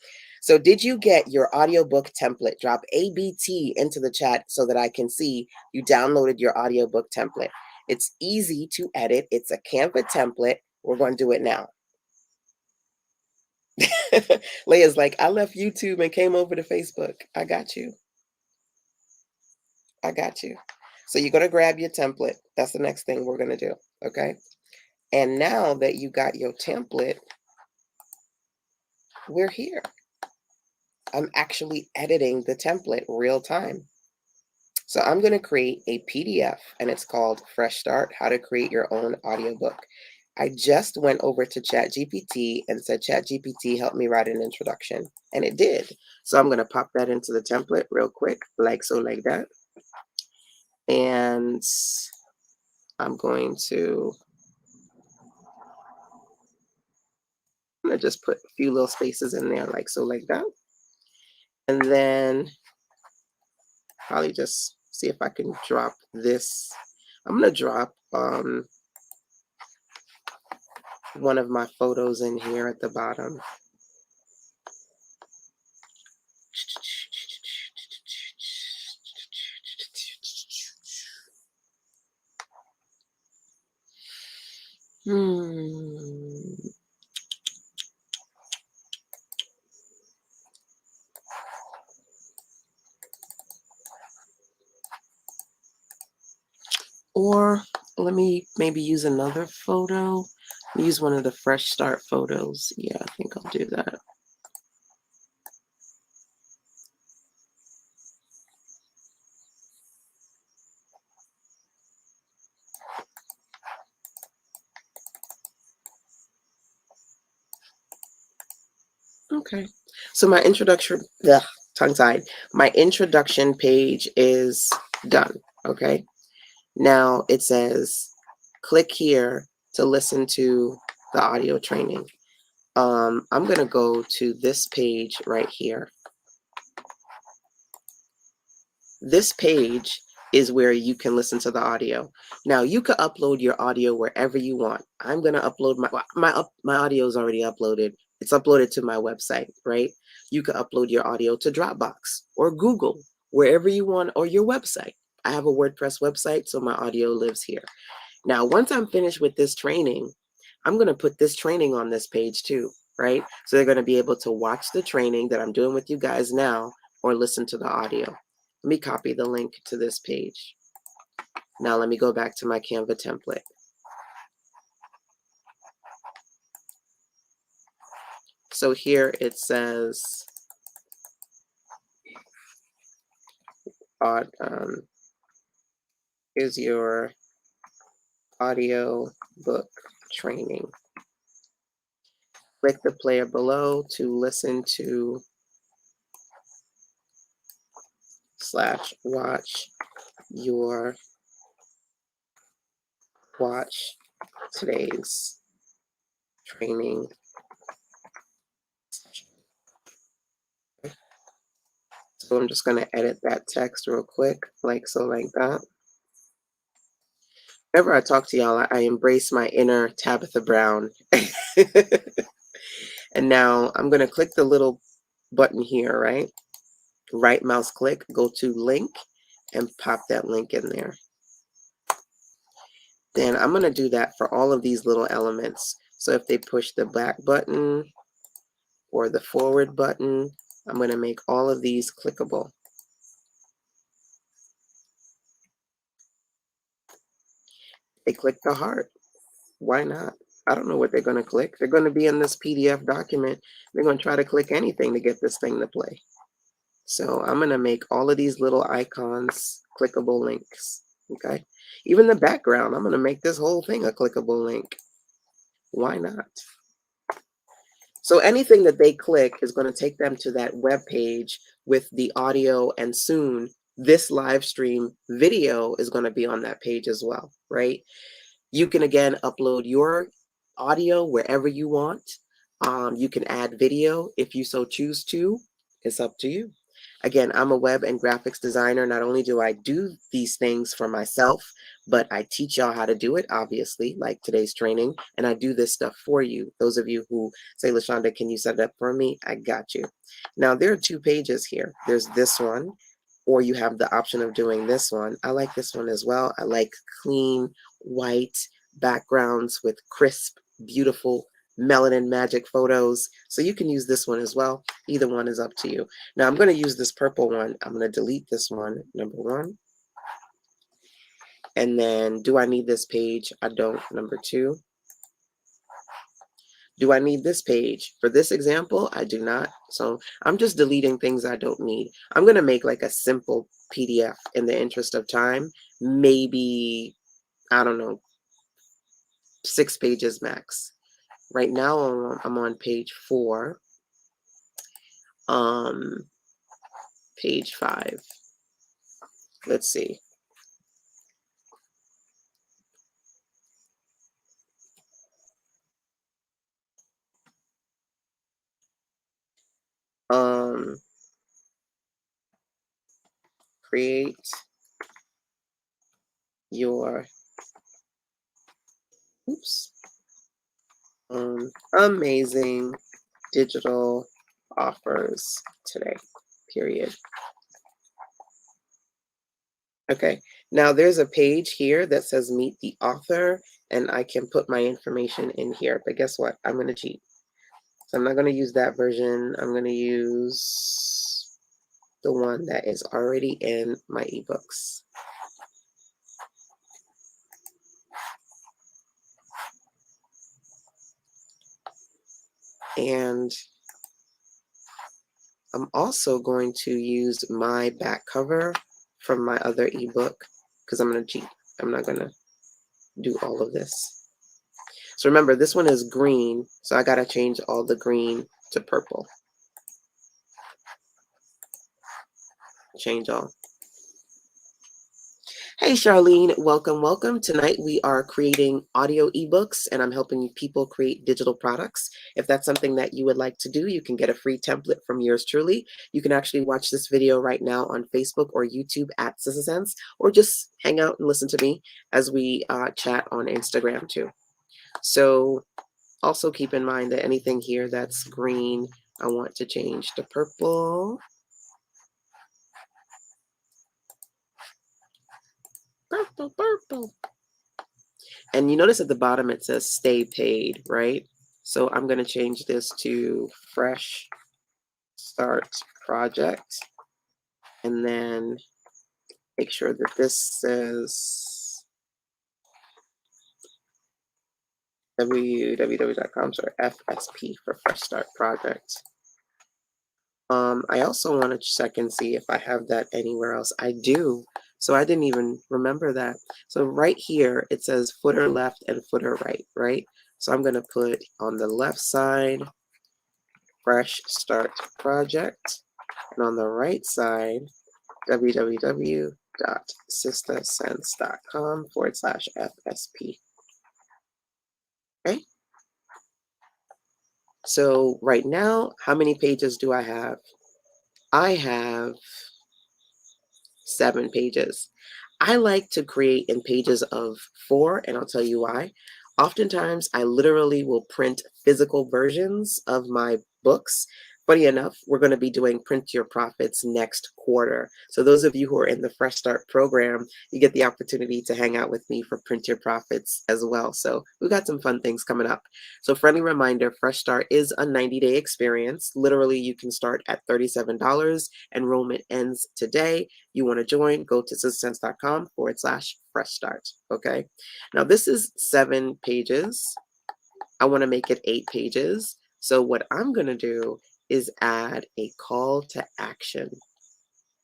So did you get your audiobook template? Drop ABT into the chat so that I can see you downloaded your audiobook template. It's easy to edit. It's a Canva template. We're going to do it now. Leia's like, I left YouTube and came over to Facebook. I got you. I got you. So you're going to grab your template. That's the next thing we're going to do. Okay. And now that you got your template, we're here. I'm actually editing the template real time. So I'm going to create a PDF and it's called Fresh Start, How to Create Your Own Audiobook. I just went over to ChatGPT and said, ChatGPT, help me write an introduction. And it did. So I'm going to pop that into the template real quick, like so, like that. And I'm going to just put a few little spaces in there, like so, like that. And then probably just see if I can drop this. I'm going to drop one of my photos in here at the bottom. Or let me maybe use another photo. Use one of the Fresh Start photos. Yeah, I think I'll do that. Okay. So my introduction, ugh, tongue tied. My introduction page is done. Okay. Now it says, click here to listen to the audio training. I'm going to go to this page right here. This page is where you can listen to the audio. Now you could upload your audio wherever you want. I'm going to upload my audio is already uploaded. It's uploaded to my website, right? You could upload your audio to Dropbox or Google, wherever you want, or your website. I have a WordPress website, so my audio lives here. Now, once I'm finished with this training, I'm going to put this training on this page too, right? So they're going to be able to watch the training that I'm doing with you guys now or listen to the audio. Let me copy the link to this page. Now let me go back to my Canva template. So here it says, is your audio book training. Click the player below to listen to / watch today's training. So I'm just going to edit that text real quick, like so, like that. Whenever I talk to y'all, I embrace my inner Tabitha Brown. And now I'm going to click the little button here, right? Right mouse click, go to link, and pop that link in there. Then I'm going to do that for all of these little elements. So if they push the back button or the forward button, I'm going to make all of these clickable. They click the heart. Why not? I don't know what they're going to click. They're going to be in this PDF document. They're going to try to click anything to get this thing to play. So I'm going to make all of these little icons clickable links. Okay. Even the background, I'm going to make this whole thing a clickable link. Why not? So anything that they click is going to take them to that web page with the audio, and soon this live stream video is going to be on that page as well, right? You can again upload your audio wherever you want. You can add video if you so choose to. It's up to you. Again, I'm a web and graphics designer. Not only do I do these things for myself, but I teach y'all how to do it, obviously, like today's training, and I do this stuff for you. Those of you who say, LaShonda, can you set it up for me? I got you. Now, there are 2 pages here. There's this one, or you have the option of doing this one. I like this one as well. I like clean, white backgrounds with crisp, beautiful melanin magic photos. So you can use this one as well. Either one is up to you. Now I'm going to use this purple one. I'm going to delete this one, number 1. And then, do I need this page? I don't, number 2. Do I need this page? For this example, I do not. So I'm just deleting things I don't need. I'm going to make like a simple PDF in the interest of time. Maybe, I don't know, 6 pages max. Right now I'm on page 4. Page 5. Let's see. Create your amazing digital offers today, period. Okay, now there's a page here that says meet the author, and I can put my information in here, but guess what? I'm going to cheat. So I'm not going to use that version. I'm going to use the one that is already in my ebooks. And I'm also going to use my back cover from my other ebook because I'm going to cheat. I'm not going to do all of this. So remember, this one is green, so I got to change all the green to purple. change all. Hey, Charlene, welcome, welcome. Tonight we are creating audio ebooks and I'm helping people create digital products. If that's something that you would like to do, you can get a free template from yours truly. You can actually watch this video right now on Facebook or YouTube at SistaSense, or just hang out and listen to me as we chat on Instagram too. So also keep in mind that anything here that's green, I want to change to purple. Purple, purple. And you notice at the bottom it says stay paid, right? So I'm going to change this to fresh start project. And then make sure that this says www.com/FSP for fresh start project. I also want to check and see if I have that anywhere else. I do. So I didn't even remember that. So right here, it says footer left and footer right, right? So I'm going to put on the left side, fresh start project, and on the right side, www.sistasense.com/FSP. Okay. So right now, how many pages do I have? I have 7 pages. I like to create in pages of 4, and I'll tell you why. Oftentimes, I literally will print physical versions of my books. Funny enough, we're going to be doing Print Your Profits next quarter. So those of you who are in the Fresh Start program, you get the opportunity to hang out with me for Print Your Profits as well. So we've got some fun things coming up. So friendly reminder, Fresh Start is a 90-day experience. Literally, you can start at $37. Enrollment ends today. You want to join, go to sistasense.com/fresh start. Okay. Now this is 7 pages. I want to make it 8 pages. So what I'm going to do is add a call to action.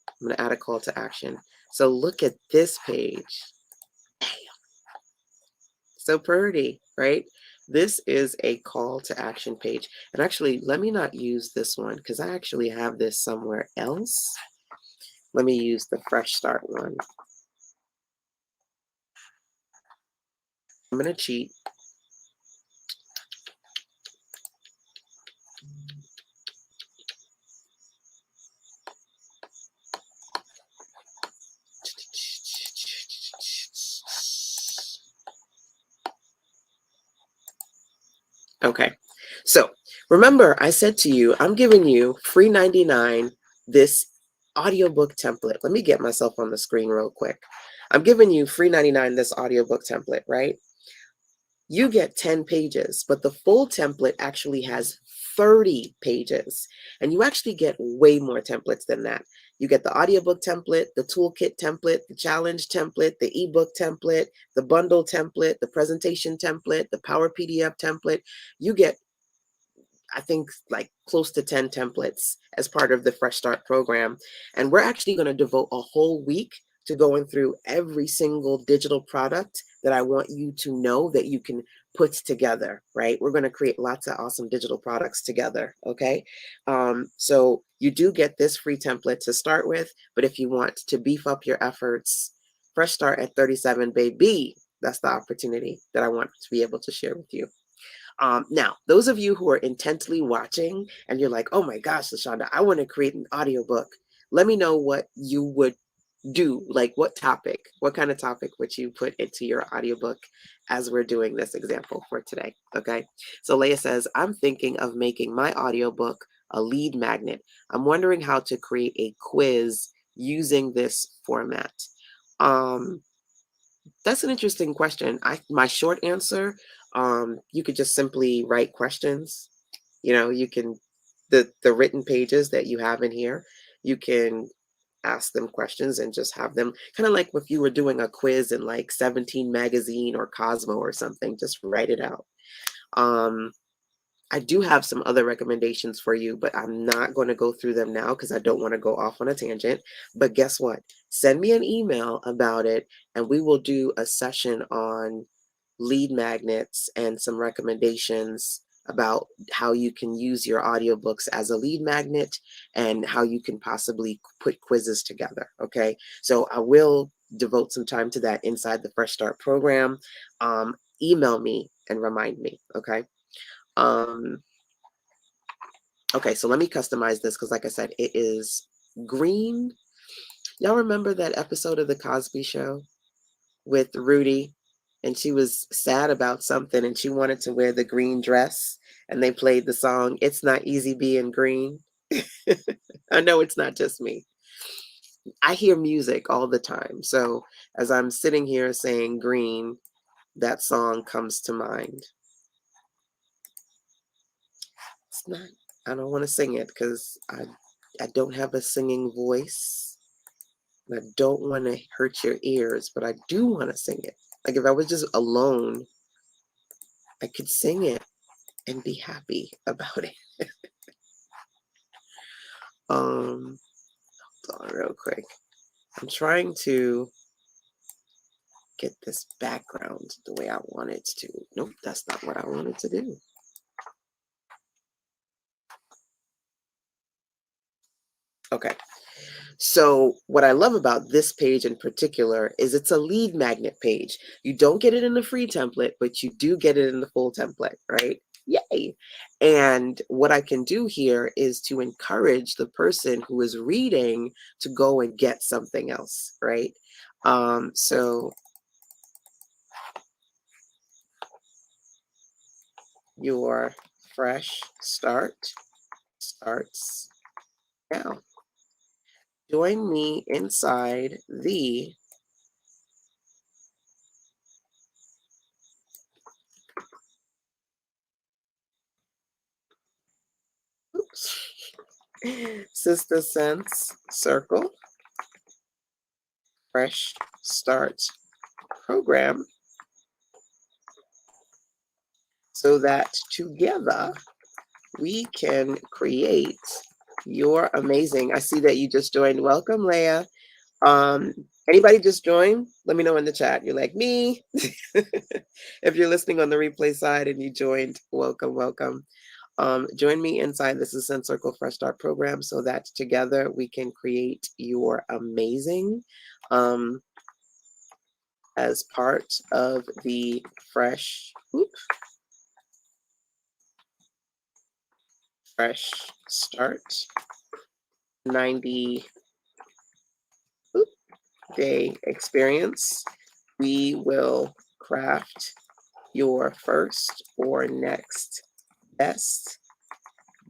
I'm going to add a call to action. So look at this page. So pretty, right? This is a call to action page. And actually, let me not use this one because I actually have this somewhere else. Let me use the Fresh Start one. I'm going to cheat. Okay, so remember I said to you, I'm giving you free 99 this audiobook template. Let me get myself on the screen real quick. I'm giving you free 99 this audiobook template, right? You get 10 pages, but the full template actually has 30 pages. And you actually get way more templates than that. You get the audiobook template, the toolkit template, the challenge template, the ebook template, the bundle template, the presentation template, the Power PDF template. You get, I think, like close to 10 templates as part of the Fresh Start program. And we're actually going to devote a whole week to going through every single digital product that I want you to know that you can put together, right? We're going to create lots of awesome digital products together, okay? So you do get this free template to start with, but if you want to beef up your efforts, Fresh Start at 37, baby, that's the opportunity that I want to be able to share with you. Now, those of you who are intently watching and you're like, oh my gosh, LaShonda, I want to create an audiobook. Let me know what you would do, like what kind of topic would you put into your audiobook as we're doing this example for today, okay? So Leah says, I'm thinking of making my audiobook a lead magnet. I'm wondering how to create a quiz using this format. That's an interesting question. My short answer, you could just simply write questions. You know, you can, the written pages that you have in here, you can ask them questions and just have them kind of like if you were doing a quiz in like 17 magazine or Cosmo or something, just write it out. I do have some other recommendations for you, but I'm not going to go through them now because I don't want to go off on a tangent. But guess what? Send me an email about it and we will do a session on lead magnets and some recommendations about how you can use your audiobooks as a lead magnet and how you can possibly put quizzes together. Okay, so I will devote some time to that inside the Fresh Start program. Email me and remind me. Okay. Um, okay, so let me customize this because, like I said, it is green. Y'all remember that episode of The Cosby Show with Rudy? And she was sad about something and she wanted to wear the green dress. And they played the song, It's Not Easy Being Green. I know it's not just me. I hear music all the time. So as I'm sitting here saying green, that song comes to mind. It's not, I don't want to sing it because I don't have a singing voice. And I don't want to hurt your ears, but I do want to sing it. Like if I was just alone, I could sing it and be happy about it. Hold on real quick. I'm trying to get this background the way I want it to. Nope, that's not what I wanted to do. Okay. So what I love about this page in particular is it's a lead magnet page. You don't get it in the free template, but you do get it in the full template, right? Yay. And what I can do here is to encourage the person who is reading to go and get something else, right? So your fresh start starts now. Join me inside the Sister Sense Circle Fresh Start program so that together we can create your amazing. I see that you just joined. Welcome, Leah. Anybody just joined? Let me know in the chat. You're like me. If you're listening on the replay side and you joined, welcome, welcome. Join me inside this is Sense Circle Fresh Start program so that together we can create your amazing as part of the Fresh Start 90 day experience. We will craft your first or next best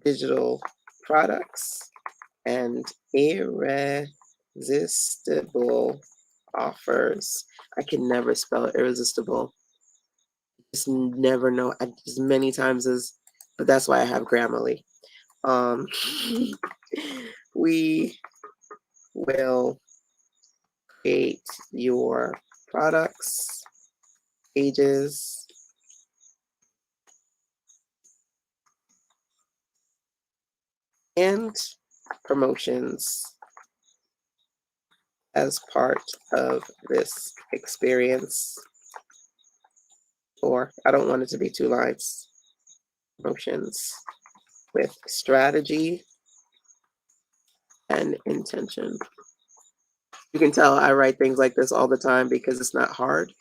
digital products and irresistible offers. I can never spell irresistible. Just never know. I as many times as, but that's why I have Grammarly. We will create your products, pages, and promotions as part of this experience. Or I don't want it to be 2 lines. Promotions with strategy and intention. You can tell I write things like this all the time because it's not hard.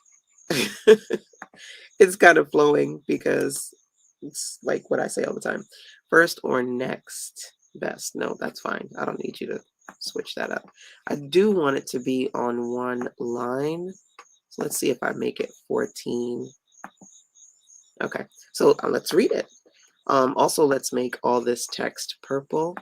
It's kind of flowing because it's like what I say all the time. First or next best. No, that's fine. I don't need you to switch that up. I do want it to be on 1 line. So let's see if I make it 14. Okay, so let's read it. Also, let's make all this text purple.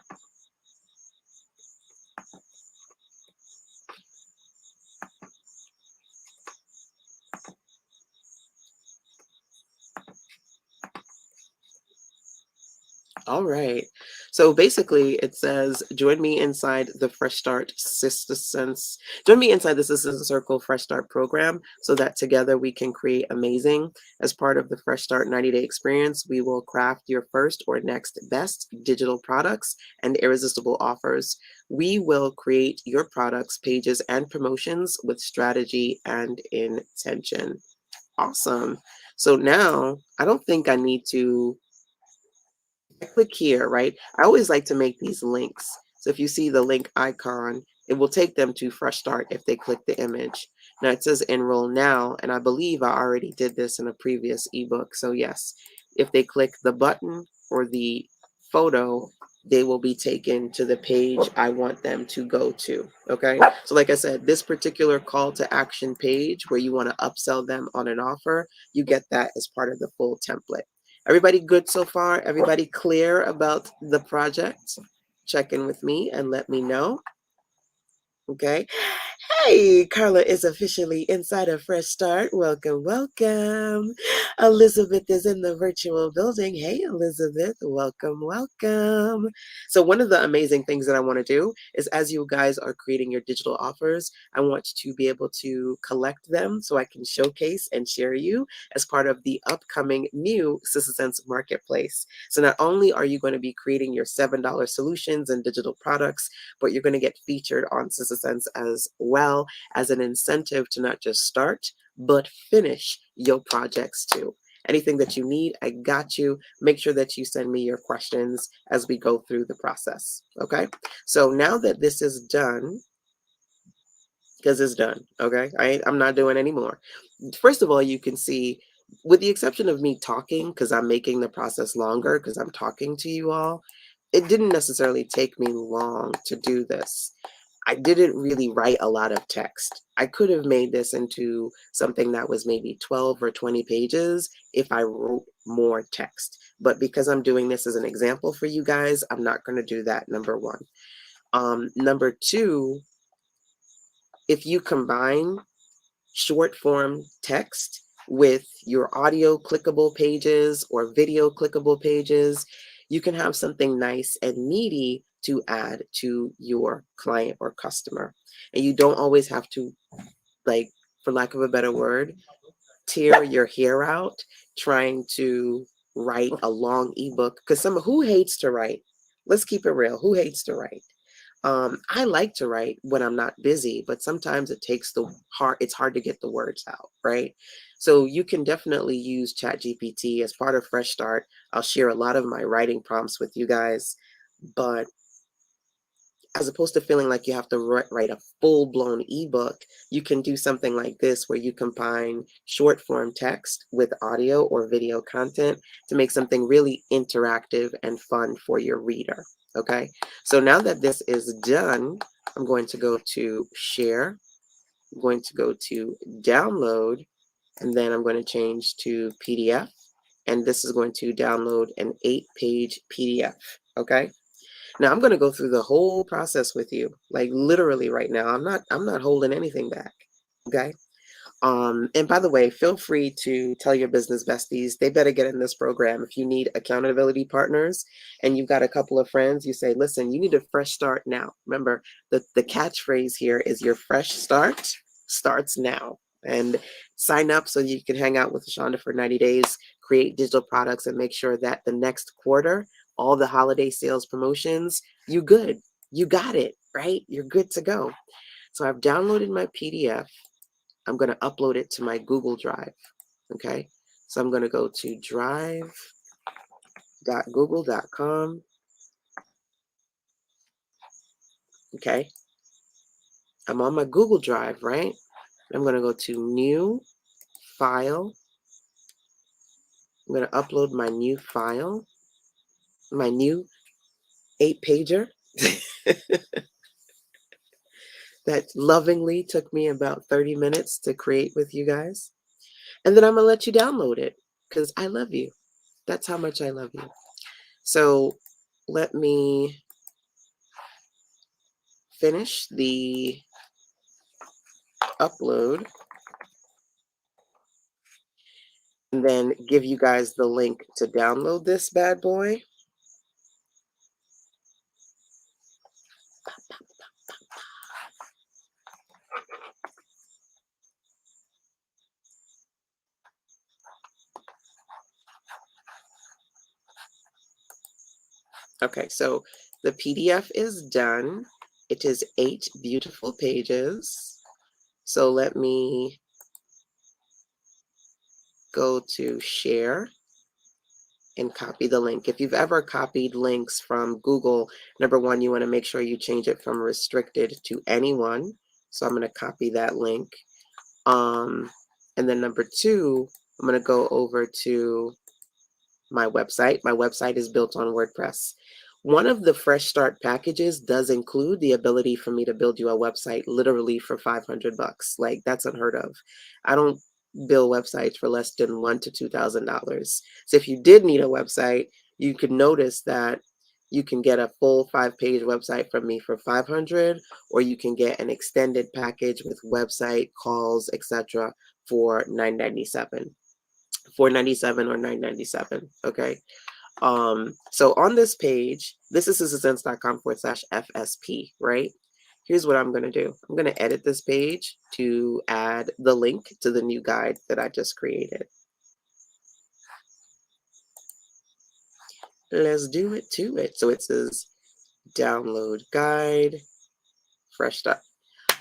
All right. So basically it says, join me inside the Fresh Start Sister Sense. Join me inside the Sister Circle Fresh Start program so that together we can create amazing. As part of the Fresh Start 90-day experience, we will craft your first or next best digital products and irresistible offers. We will create your products, pages, and promotions with strategy and intention. Awesome. So now I don't think I need to Click here, right? I always like to make these links. So if you see the link icon, it will take them to Fresh Start if they click the image. Now it says enroll now, and I believe I already did this in a previous ebook. So yes, if they click the button or the photo, they will be taken to the page I want them to go to. Okay. So like I said, this particular call to action page where you want to upsell them on an offer, you get that as part of the full template. Everybody good so far? Everybody clear about the project? Check in with me and let me know. Okay. Hey, Carla is officially inside a Fresh Start. Welcome, welcome. Elizabeth is in the virtual building. Hey, Elizabeth, welcome, welcome. So one of the amazing things that I want to do is as you guys are creating your digital offers, I want to be able to collect them so I can showcase and share you as part of the upcoming new SistaSense Marketplace. So not only are you going to be creating your $7 solutions and digital products, but you're going to get featured on SistaSense as well as an incentive to not just start, but finish your projects too. Anything that you need, I got you. Make sure that you send me your questions as we go through the process. Okay. So now that this is done, because it's done, okay, I'm not doing anymore. First of all, you can see, with the exception of me talking, because I'm making the process longer because I'm talking to you all, it didn't necessarily take me long to do this. I didn't really write a lot of text. I could have made this into something that was maybe 12 or 20 pages if I wrote more text. But because I'm doing this as an example for you guys, I'm not going to do that, number one. Number two, if you combine short form text with your audio clickable pages or video clickable pages, you can have something nice and meaty to add to your client or customer. And you don't always have to, like, for lack of a better word, tear your hair out trying to write a long ebook. Because who hates to write? Let's keep it real. Who hates to write? I like to write when I'm not busy, but sometimes it takes it's hard to get the words out, right? So you can definitely use ChatGPT as part of Fresh Start. I'll share a lot of my writing prompts with you guys, but as opposed to feeling like you have to write a full-blown ebook, you can do something like this where you combine short form text with audio or video content to make something really interactive and fun for your reader. Okay, so now that this is done, I'm going to go to share, I'm going to go to download, and then I'm going to change to PDF, and this is going to download an 8-page PDF. Okay, now I'm going to go through the whole process with you, like literally right now. I'm not holding anything back. Okay. And by the way, feel free to tell your business besties, they better get in this program. If you need accountability partners and you've got a couple of friends, you say, listen, you need a fresh start now. Remember, the catchphrase here is your fresh start starts now. And sign up so you can hang out with Shonda for 90 days, create digital products, and make sure that the next quarter, all the holiday sales promotions, you good. You got it, right? You're good to go. So I've downloaded my PDF. I'm going to upload it to my Google Drive. Okay. So I'm going to go to drive.google.com. Okay. I'm on my Google Drive, right? I'm going to go to new file. I'm going to upload my new file, my new 8-pager that lovingly took me about 30 minutes to create with you guys. And then I'm going to let you download it because I love you. That's how much I love you. So let me finish the upload and then give you guys the link to download this bad boy. Okay, so the PDF is done. It is 8 beautiful pages. So let me go to share and copy the link. If you've ever copied links from Google, number one, you want to make sure you change it from restricted to anyone. So I'm going to copy that link. And then number two, I'm going to go over to my website. My website is built on WordPress. One of the Fresh Start packages does include the ability for me to build you a website literally for 500 bucks. Like, that's unheard of. I don't build websites for less than $1,000 to $2,000. So if you did need a website, you could notice that you can get a full 5-page website from me for 500, or you can get an extended package with website, calls, etc. for $997. $497 or $997. Okay. So on this page, this is thisissense.com/FSP, right? Here's what I'm going to do. I'm going to edit this page to add the link to the new guide that I just created. Let's do it to it. So it says download guide, fresh start.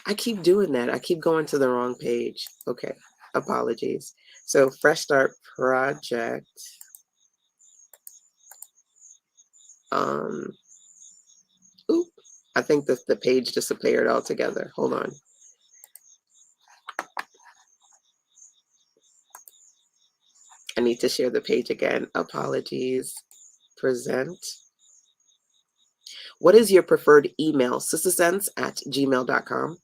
I keep doing that. I keep going to the wrong page. Okay. Apologies. So fresh start project. Oop, I think that the page disappeared altogether. Hold on. I need to share the page again. Apologies. Present. What is your preferred email? sistasense@gmail.com.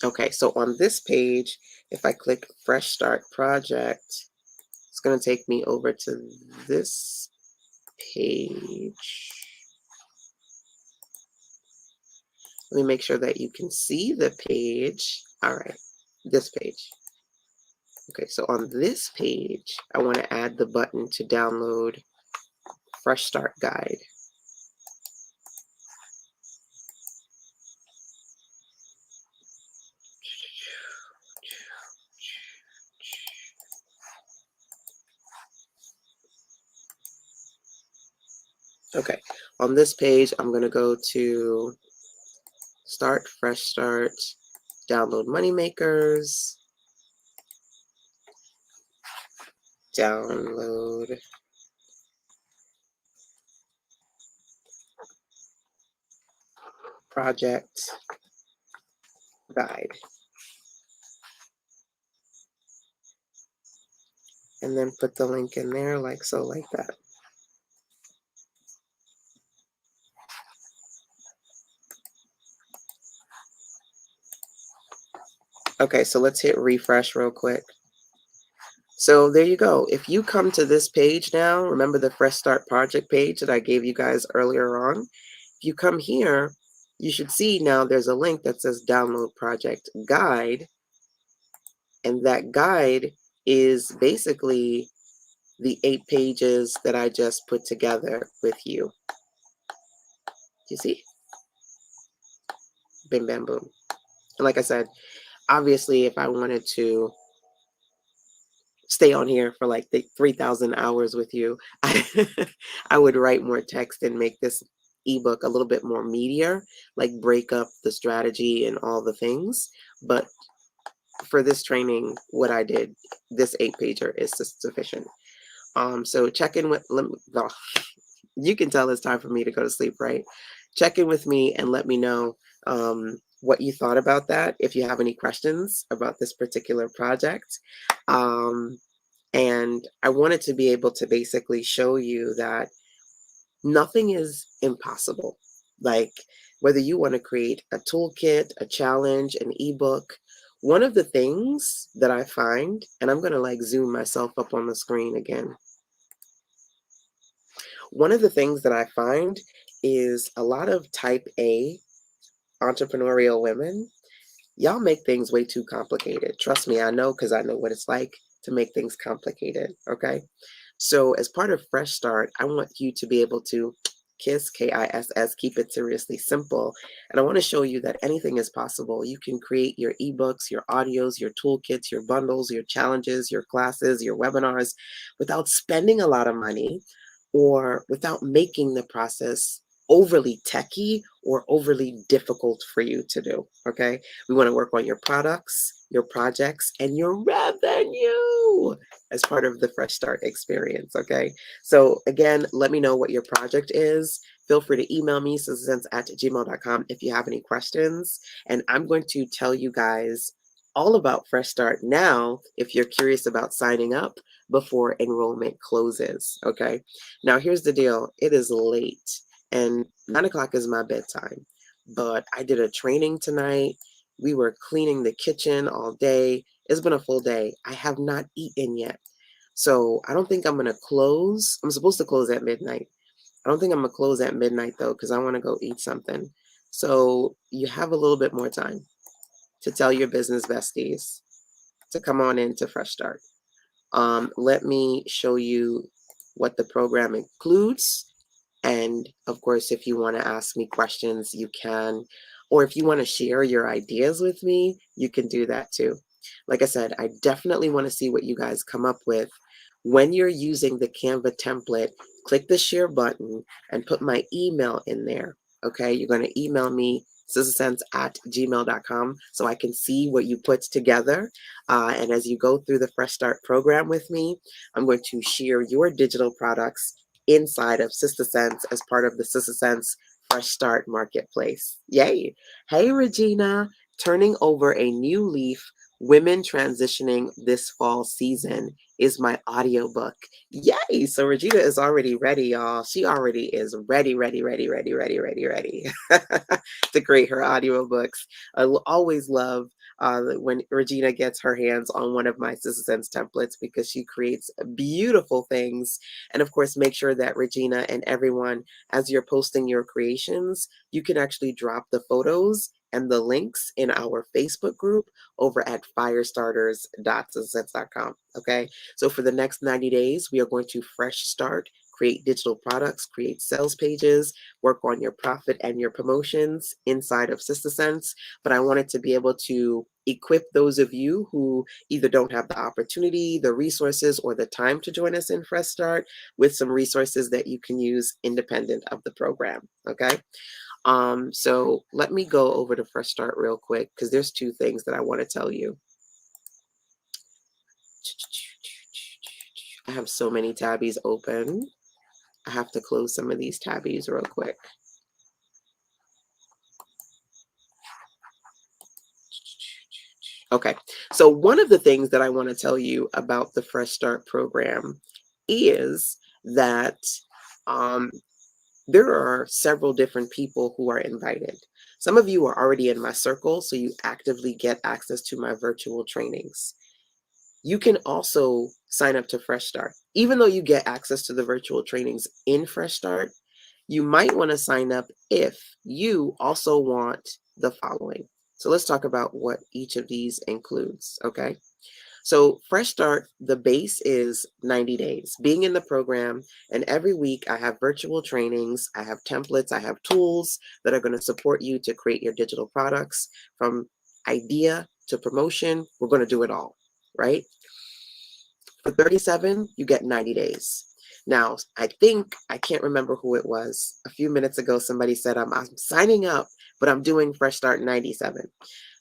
Okay, so on this page, if I click Fresh Start Project, it's going to take me over to this page. Let me make sure that you can see the page. All right, this page. Okay, so on this page, I want to add the button to download Fresh Start Guide. Okay, on this page, I'm going to go to Start, Fresh Start, Download Moneymakers, Download Project Guide, and then put the link in there like so, like that. Okay, so let's hit refresh real quick. So there you go. If you come to this page now, remember the Fresh Start Project page that I gave you guys earlier on? If you come here, you should see now there's a link that says Download Project Guide. And that guide is basically the 8 pages that I just put together with you. You see? Bim, bam, boom. And like I said, obviously, if I wanted to stay on here for like 3,000 hours with you, I would write more text and make this ebook a little bit more meatier, like break up the strategy and all the things. But for this training, what I did, this 8-pager is sufficient. So check in with, you can tell it's time for me to go to sleep, right? Check in with me and let me know what you thought about that, if you have any questions about this particular project. And I wanted to be able to basically show you that nothing is impossible. Like, whether you want to create a toolkit, a challenge, an ebook, one of the things that I find, and I'm going to like zoom myself up on the screen again. One of the things that I find is a lot of type A entrepreneurial women, y'all make things way too complicated. Trust me, I know, because I know what it's like to make things complicated, okay? So as part of Fresh Start, I want you to be able to KISS, K-I-S-S, keep it seriously simple. And I want to show you that anything is possible. You can create your ebooks, your audios, your toolkits, your bundles, your challenges, your classes, your webinars without spending a lot of money or without making the process overly techy or overly difficult for you to do. Okay. We want to work on your products, your projects, and your revenue as part of the Fresh Start experience. Okay. So, again, let me know what your project is. Feel free to email me, citizens@gmail.com, if you have any questions. And I'm going to tell you guys all about Fresh Start now if you're curious about signing up before enrollment closes. Okay. Now, here's the deal, it is late and 9 o'clock is my bedtime. But I did a training tonight. We were cleaning the kitchen all day. It's been a full day. I have not eaten yet. So I don't think I'm going to close. I'm supposed to close at midnight. I don't think I'm going to close at midnight though, because I want to go eat something. So you have a little bit more time to tell your business besties to come on into Fresh Start. Let me show you what the program includes. And of course, if you want to ask me questions, you can. Or if you want to share your ideas with me, you can do that too. Like I said, I definitely want to see what you guys come up with. When you're using the Canva template, click the share button and put my email in there. Okay, you're going to email me sistersense@gmail.com so I can see what you put together. And as you go through the Fresh Start program with me, I'm going to share your digital products inside of Sister Sense as part of the Sister Sense Fresh Start Marketplace. Yay! Hey, Regina, turning over a new leaf. Women transitioning this fall season is my audiobook. Yay! So Regina is already ready, y'all. She already is ready to create her audiobooks. I always love when Regina gets her hands on one of my Sister Sense templates because she creates beautiful things. And of course, make sure that Regina and everyone, as you're posting your creations, you can actually drop the photos and the links in our Facebook group over at firestarters.sistersense.com. Okay. So for the next 90 days, we are going to fresh start, create digital products, create sales pages, work on your profit and your promotions inside of Sister Sense. But I wanted to be able to equip those of you who either don't have the opportunity, the resources, or the time to join us in Fresh Start with some resources that you can use independent of the program. Okay. So let me go over to Fresh Start real quick because there's two things that I want to tell you. I have so many tabbies open. I have to close some of these tabbies real quick. Okay, so one of the things that I want to tell you about the Fresh Start program is that there are several different people who are invited. Some of you are already in my circle, so you actively get access to my virtual trainings. You can also sign up to Fresh Start. Even though you get access to the virtual trainings in Fresh Start, you might want to sign up if you also want the following. So let's talk about what each of these includes, okay? So Fresh Start, the base is 90 days being in the program, and every week I have virtual trainings, I have templates, I have tools that are going to support you to create your digital products from idea to promotion. We're going to do it all, right? For 37, you get 90 days. Now, I can't remember who it was. A few minutes ago, somebody said, I'm signing up, but I'm doing Fresh Start 97.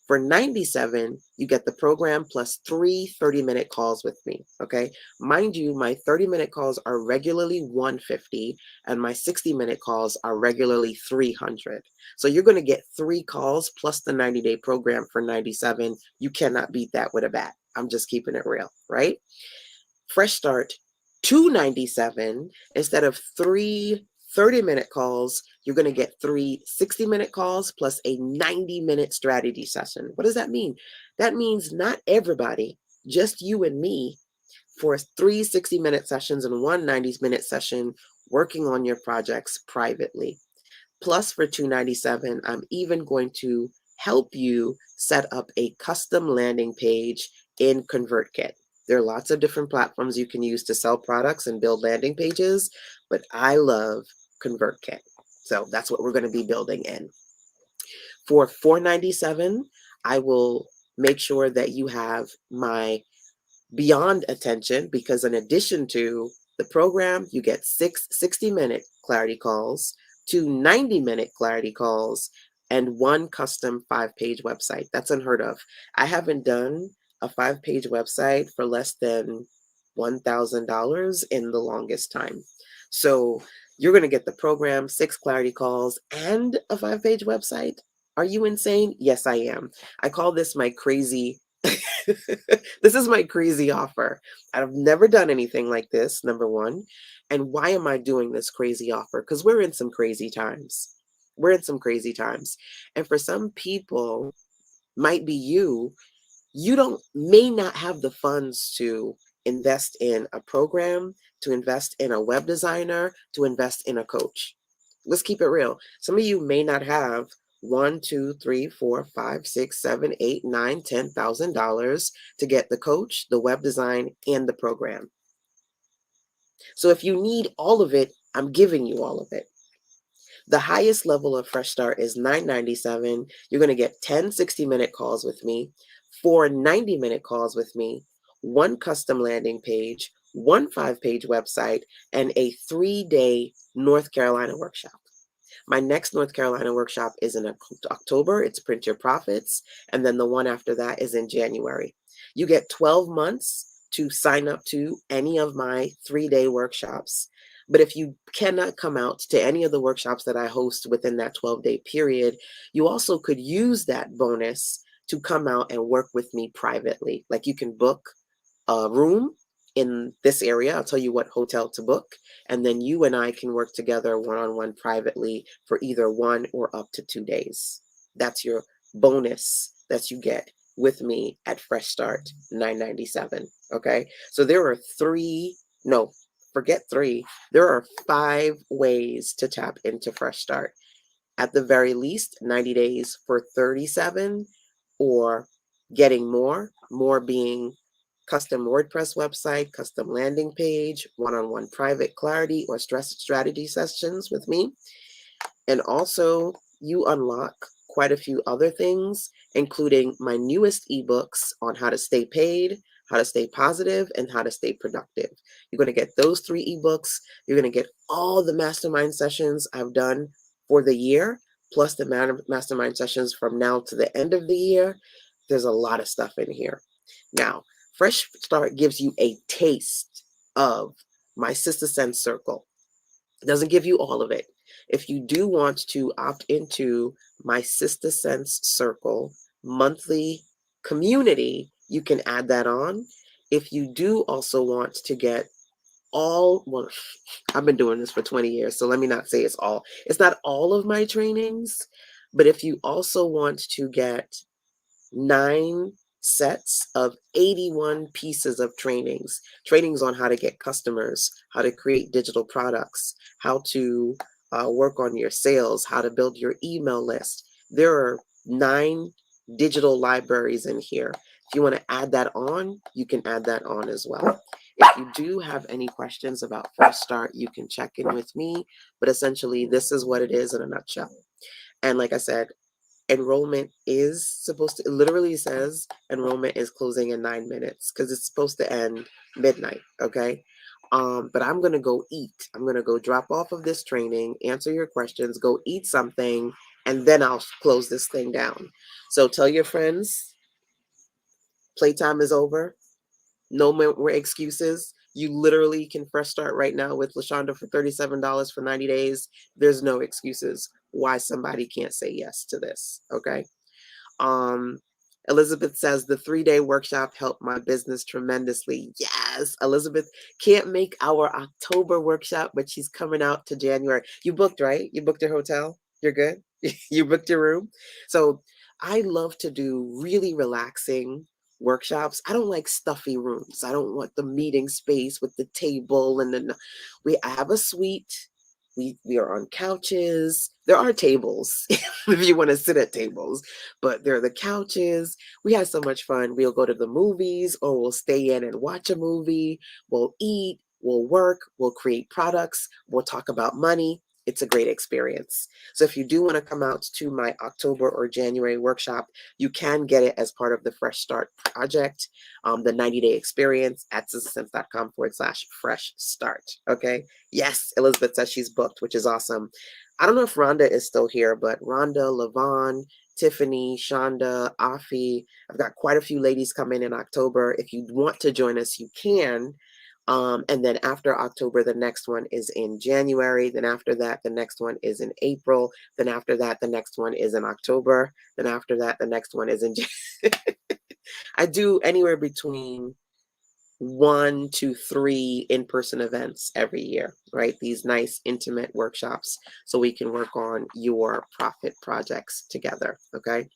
For 97, you get the program plus 3 30-minute calls with me, okay? Mind you, my 30-minute calls are regularly 150, and my 60-minute calls are regularly 300. So you're going to get 3 calls plus the 90-day program for 97. You cannot beat that with a bat. I'm just keeping it real, right? Fresh Start 297, instead of 3 30-minute calls, you're going to get 3 60-minute calls plus a 90-minute strategy session. What does that mean? That means not everybody, just you and me, for 3 60-minute sessions and 1 90-minute session working on your projects privately. Plus, for 297, I'm even going to help you set up a custom landing page in ConvertKit. There are lots of different platforms you can use to sell products and build landing pages, but I love ConvertKit. So that's what we're going to be building in. For $497, I will make sure that you have my beyond attention, because in addition to the program, you get 6 60-minute clarity calls, 2 90-minute clarity calls, and 1 custom 5-page website. That's unheard of. I haven't done a 5-page website for less than $1,000 in the longest time. So you're going to get the program, 6 clarity calls, and a 5-page website. Are you insane? Yes, I am. I call this my crazy. This is my crazy offer. I've never done anything like this, number one. And why am I doing this crazy offer? Because we're in some crazy times. We're in some crazy times. And for some people, might be you don't may not have the funds to invest in a program, to invest in a web designer, to invest in a coach. Let's keep it real. Some of you may not have one, two, three, four, five, six, seven, eight, nine, $10,000 to get the coach, the web design, and the program. So if you need all of it, I'm giving you all of it. The highest level of Fresh Start is $9.97. You're going to get 10 60-minute calls with me, 4 90-minute calls with me, 1 custom landing page, 1 5-page website, and a 3-day North Carolina workshop. My next North Carolina workshop is in October. It's Print Your Profits. And then the one after that is in January. You get 12 months to sign up to any of my 3-day workshops. But if you cannot come out to any of the workshops that I host within that 12-day period, you also could use that bonus to come out and work with me privately. Like you can book a room in this area. I'll tell you what hotel to book. And then you and I can work together one-on-one privately for either 1 or up to 2 days. That's your bonus that you get with me at Fresh Start $9.97. Okay. So there are forget 3. There are 5 ways to tap into Fresh Start. At the very least, 90 days for $37, or getting more being custom WordPress website, custom landing page, one-on-one private clarity or stress strategy sessions with me. And also, you unlock quite a few other things, including my newest ebooks on how to stay paid, how to stay positive, and how to stay productive. You're going to get those 3 ebooks. You're going to get all the mastermind sessions I've done for the year, plus the mastermind sessions from now to the end of the year. There's a lot of stuff in here. Now, Fresh Start gives you a taste of my Sister Sense Circle. It doesn't give you all of it. If you do want to opt into my Sister Sense Circle monthly community, you can add that on. If you do also want to get well, I've been doing this for 20 years, so let me not say it's all. It's not all of my trainings, but if you also want to get 9 sets of 81 pieces of trainings on how to get customers, how to create digital products, how to work on your sales, how to build your email list. There are 9 digital libraries in here. If you want to add that on, you can add that on as well. If you do have any questions about Fresh Start, you can check in with me. But essentially, this is what it is in a nutshell. And like I said, enrollment is supposed to, it literally says enrollment is closing in 9 minutes because it's supposed to end midnight. Okay. But I'm going to go eat. I'm going to go drop off of this training, answer your questions, go eat something, and then I'll close this thing down. So tell your friends, playtime is over. No more excuses. You literally can Fresh Start right now with LaShonda for $37 for 90 days. There's no excuses why somebody can't say yes to this. Okay. Elizabeth says the 3-day workshop helped my business tremendously. Yes, Elizabeth can't make our October workshop, but she's coming out to January. You booked, right? You booked your hotel? You're good? You booked your room? So I love to do really relaxing workshops. I don't like stuffy rooms. I don't want the meeting space with the table and then I have a suite. We are on couches. There are tables if you want to sit at tables, but there are the couches. We had so much fun. We'll go to the movies or we'll stay in and watch a movie. We'll eat, we'll work, we'll create products, we'll talk about money. It's a great experience. So if you do want to come out to my October or January workshop, you can get it as part of the Fresh Start project, the 90-day experience at sistersense.com/fresh start. Okay. Yes, Elizabeth says she's booked, which is awesome. I don't know if Rhonda is still here, but Rhonda, Lavon, Tiffany, Shonda, Afi. I've got quite a few ladies coming in October. If you want to join us, you can. And then after October, the next one is in January. Then after that, the next one is in April. Then after that, the next one is in October. Then after that, the next one is in I do anywhere between 1 to 3 in-person events every year, right? These nice intimate workshops so we can work on your profit projects together, okay?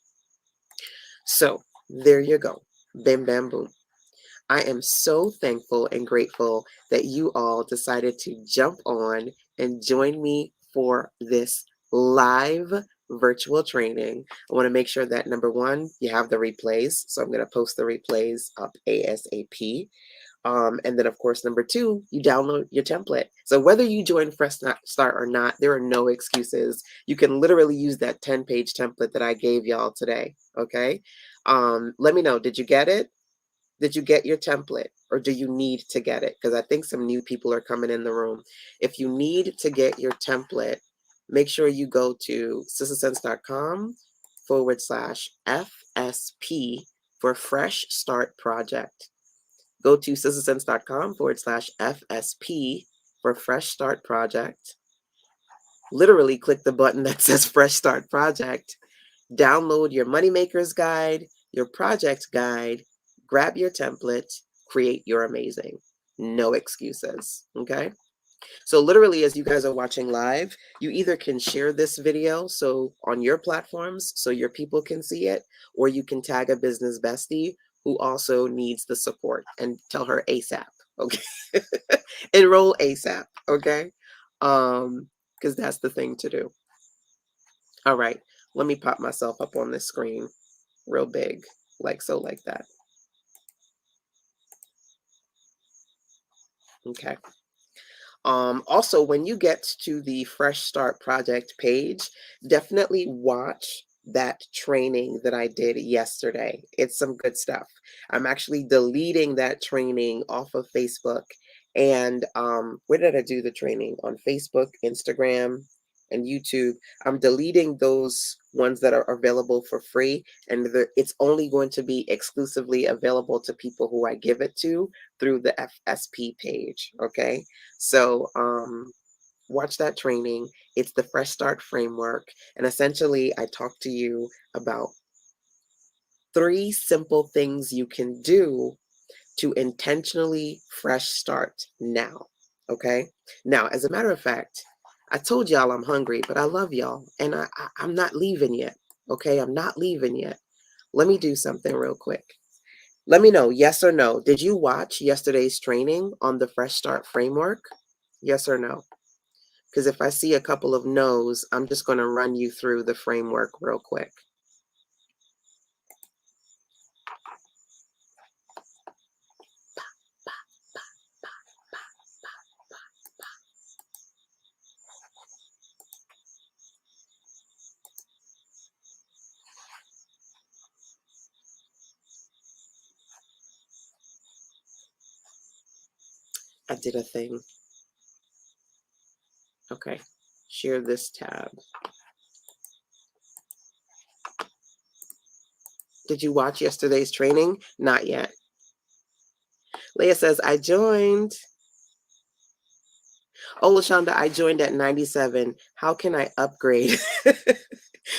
So there you go. Bim bam boom. I am so thankful and grateful that you all decided to jump on and join me for this live virtual training. I want to make sure that number one, you have the replays. So I'm going to post the replays up ASAP. And then, of course, number two, you download your template. So whether you join Fresh Start or not, there are no excuses. You can literally use that 10-page template that I gave y'all today, okay? Let me know, did you get it? Did you get your template, or do you need to get it? Because I think some new people are coming in the room. If you need to get your template, make sure you go to sistersense.com/FSP for Fresh Start Project. Go to sistersense.com/FSP for Fresh Start Project. Literally click the button that says Fresh Start Project. Download your Moneymakers Guide, your Project Guide, grab your template, create your amazing. No excuses, okay? So literally, as you guys are watching live, you either can share this video so on your platforms so your people can see it, or you can tag a business bestie who also needs the support and tell her ASAP, okay? Enroll ASAP, okay? Because that's the thing to do. All right, let me pop myself up on this screen real big, like so, like that. Okay. Also, when you get to the Fresh Start Project page, definitely watch that training that I did yesterday. It's some good stuff. I'm actually deleting that training off of Facebook. And where did I do the training? On Facebook, Instagram, and YouTube. I'm deleting those ones that are available for free, and it's only going to be exclusively available to people who I give it to through the FSP page, okay? So watch that training. It's the Fresh Start framework. And essentially, I talk to you about 3 simple things you can do to intentionally fresh start now. Okay. Now, as a matter of fact, I told y'all I'm hungry, but I love y'all. And I'm not leaving yet. Okay. I'm not leaving yet. Let me do something real quick. Let me know, yes or no. Did you watch yesterday's training on the Fresh Start framework? Yes or no? Because if I see a couple of no's, I'm just going to run you through the framework real quick. I did a thing. Okay. Share this tab. Did you watch yesterday's training? Not yet. Leah says, I joined. Oh, LaShonda, I joined at 97. How can I upgrade?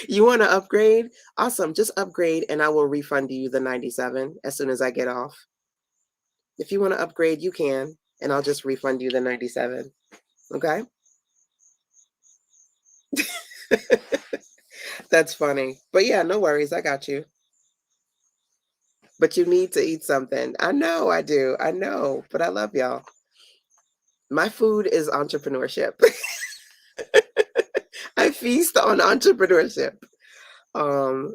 You want to upgrade? Awesome. Just upgrade and I will refund you the 97 as soon as I get off. If you want to upgrade, you can, and I'll just refund you the 97. Okay? That's funny. But yeah, no worries. I got you. But you need to eat something. I know I do. I know. But I love y'all. My food is entrepreneurship. I feast on entrepreneurship. Um,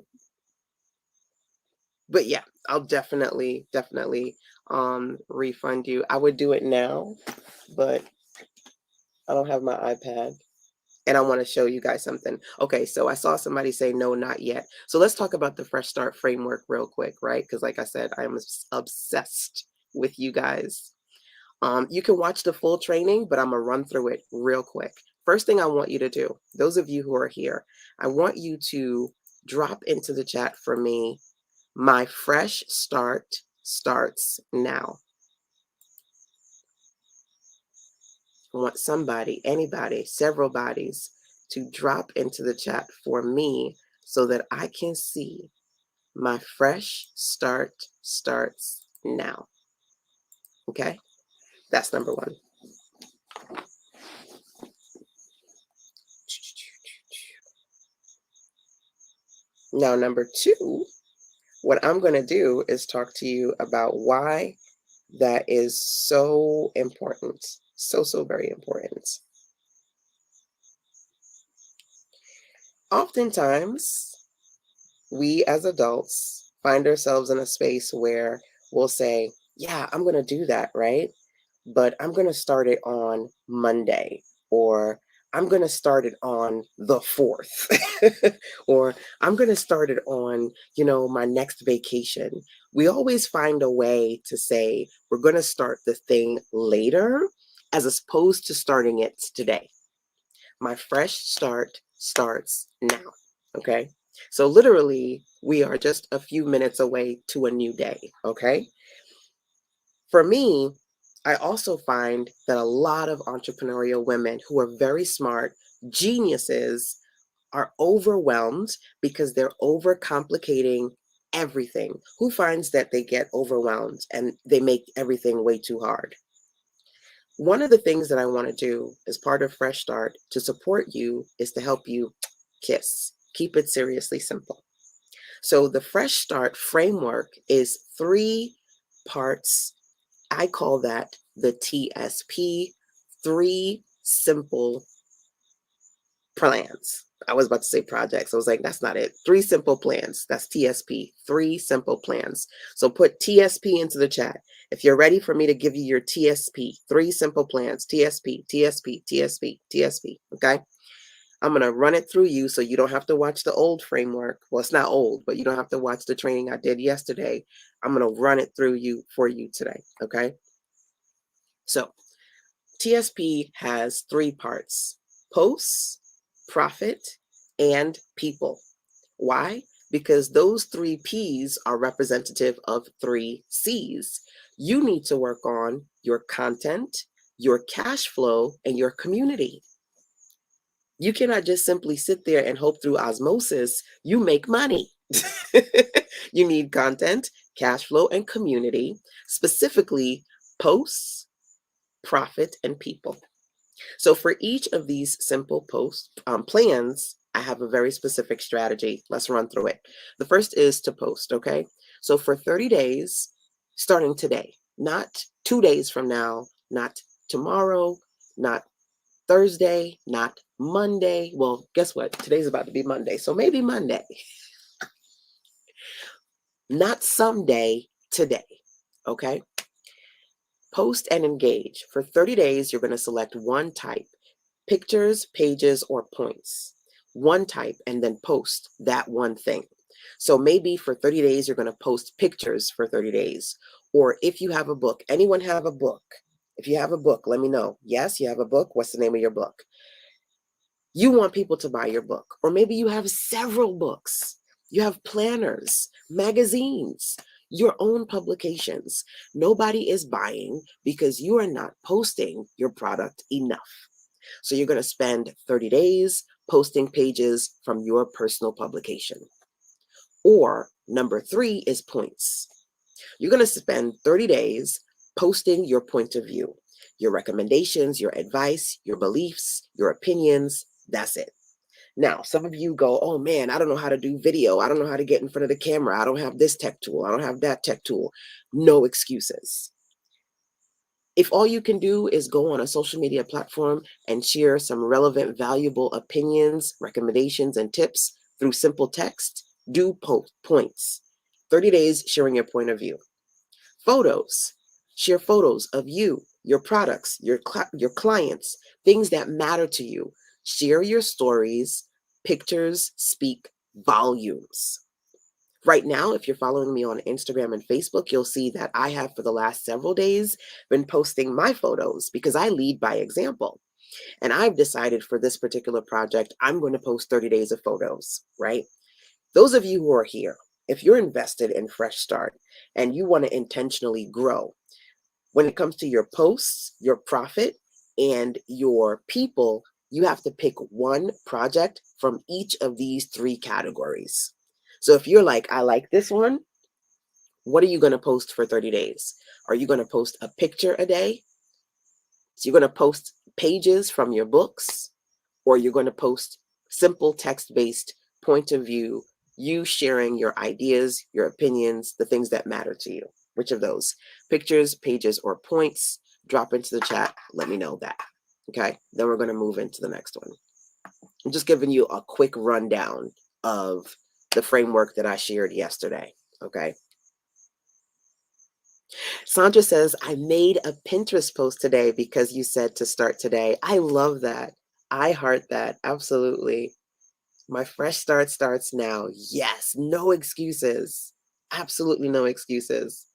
but yeah, I'll definitely refund you. I would do it now, but I don't have my iPad. And I want to show you guys something. Okay, so I saw somebody say no, not yet. So let's talk about the Fresh Start framework real quick, right? Because like I said, I'm obsessed with you guys. You can watch the full training, but I'm going to run through it real quick. First thing I want you to do, those of you who are here, I want you to drop into the chat for me, my fresh start starts now. I want somebody, anybody, several bodies to drop into the chat for me so that I can see my fresh start starts now. Okay, that's number one. Now, number two, what I'm going to do is talk to you about why that is so important. So very important. Oftentimes, we as adults find ourselves in a space where we'll say, yeah, I'm going to do that, right? But I'm going to start it on Monday, or I'm going to start it on the 4th, or I'm going to start it on, my next vacation. We always find a way to say we're going to start the thing later as opposed to starting it today. My fresh start starts now. Okay. So literally, we are just a few minutes away to a new day. Okay. For me, I also find that a lot of entrepreneurial women who are very smart, geniuses, are overwhelmed because they're overcomplicating everything. Who finds that they get overwhelmed and they make everything way too hard? One of the things that I want to do as part of Fresh Start to support you is to help you KISS. Keep it seriously simple. So the Fresh Start framework is 3 parts. I call that the TSP, 3 simple plans. I was about to say projects. I was like, that's not it. 3 simple plans. That's TSP, 3 simple plans. So put TSP into the chat. If you're ready for me to give you your TSP, 3 simple plans, TSP, TSP, TSP, TSP, okay? I'm going to run it through you so you don't have to watch the old framework. Well, it's not old, but you don't have to watch the training I did yesterday. I'm going to run it through you for you today, okay? So TSP has 3 parts: posts, profit, and people. Why? Because those 3 P's are representative of 3 C's. You need to work on your content, your cash flow, and your community. You cannot just simply sit there and hope through osmosis you make money. You need content, cash flow, and community, specifically posts, profit, and people. So for each of these simple plans, I have a very specific strategy. Let's run through it. The first is to post, okay? So for 30 days, starting today, not 2 days from now, not tomorrow, not Thursday, not Monday. Well, guess what? Today's about to be Monday, so maybe Monday. Not someday, today, okay? Post and engage. For 30 days, you're going to select one type: pictures, pages, or points. One type, and then post that one thing. So maybe for 30 days, you're going to post pictures for 30 days. Or if you have a book, anyone have a book? If you have a book, let me know. Yes, you have a book. What's the name of your book? You want people to buy your book. Or maybe you have several books. You have planners, magazines, your own publications. Nobody is buying because you are not posting your product enough. So you're going to spend 30 days posting pages from your personal publication. Or number 3 is points. You're going to spend 30 days posting your point of view, your recommendations, your advice, your beliefs, your opinions. That's it. Now, some of you go, oh man, I don't know how to do video. I don't know how to get in front of the camera. I don't have this tech tool. I don't have that tech tool. No excuses. If all you can do is go on a social media platform and share some relevant, valuable opinions, recommendations, and tips through simple text, do points. 30 days sharing your point of view. Photos. Share photos of you, your products, your clients, things that matter to you. Share your stories. Pictures speak volumes. Right now, if you're following me on Instagram and Facebook, you'll see that I have for the last several days been posting my photos because I lead by example. And I've decided for this particular project, I'm going to post 30 days of photos, right? Those of you who are here, if you're invested in Fresh Start and you want to intentionally grow, when it comes to your posts, your profit, and your people, you have to pick one project from each of these three categories. So if you're like, I like this one, what are you going to post for 30 days? Are you going to post a picture a day? So you're going to post pages from your books, or you're going to post simple text-based point of view, you sharing your ideas, your opinions, the things that matter to you. Which of those? Pictures, pages, or points? Drop into the chat. Let me know that. Okay, then we're going to move into the next one. I'm just giving you a quick rundown of the framework that I shared yesterday. Okay. Sandra says, I made a Pinterest post today because you said to start today. I love that. I heart that. Absolutely. My fresh start starts now. Yes, no excuses. Absolutely no excuses.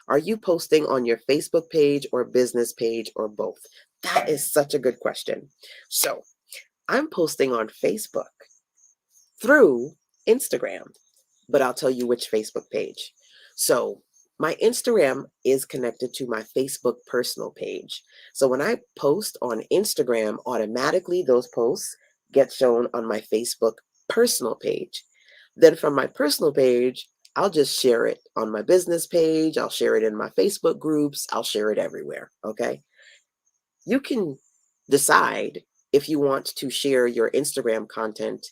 Are you posting on your Facebook page or business page or both? That is such a good question. So I'm posting on Facebook through Instagram, but I'll tell you which Facebook page. So my Instagram is connected to my Facebook personal page. So when I post on Instagram, automatically those posts get shown on my Facebook personal page. Then from my personal page, I'll just share it on my business page. I'll share it in my Facebook groups. I'll share it everywhere. Okay. You can decide if you want to share your Instagram content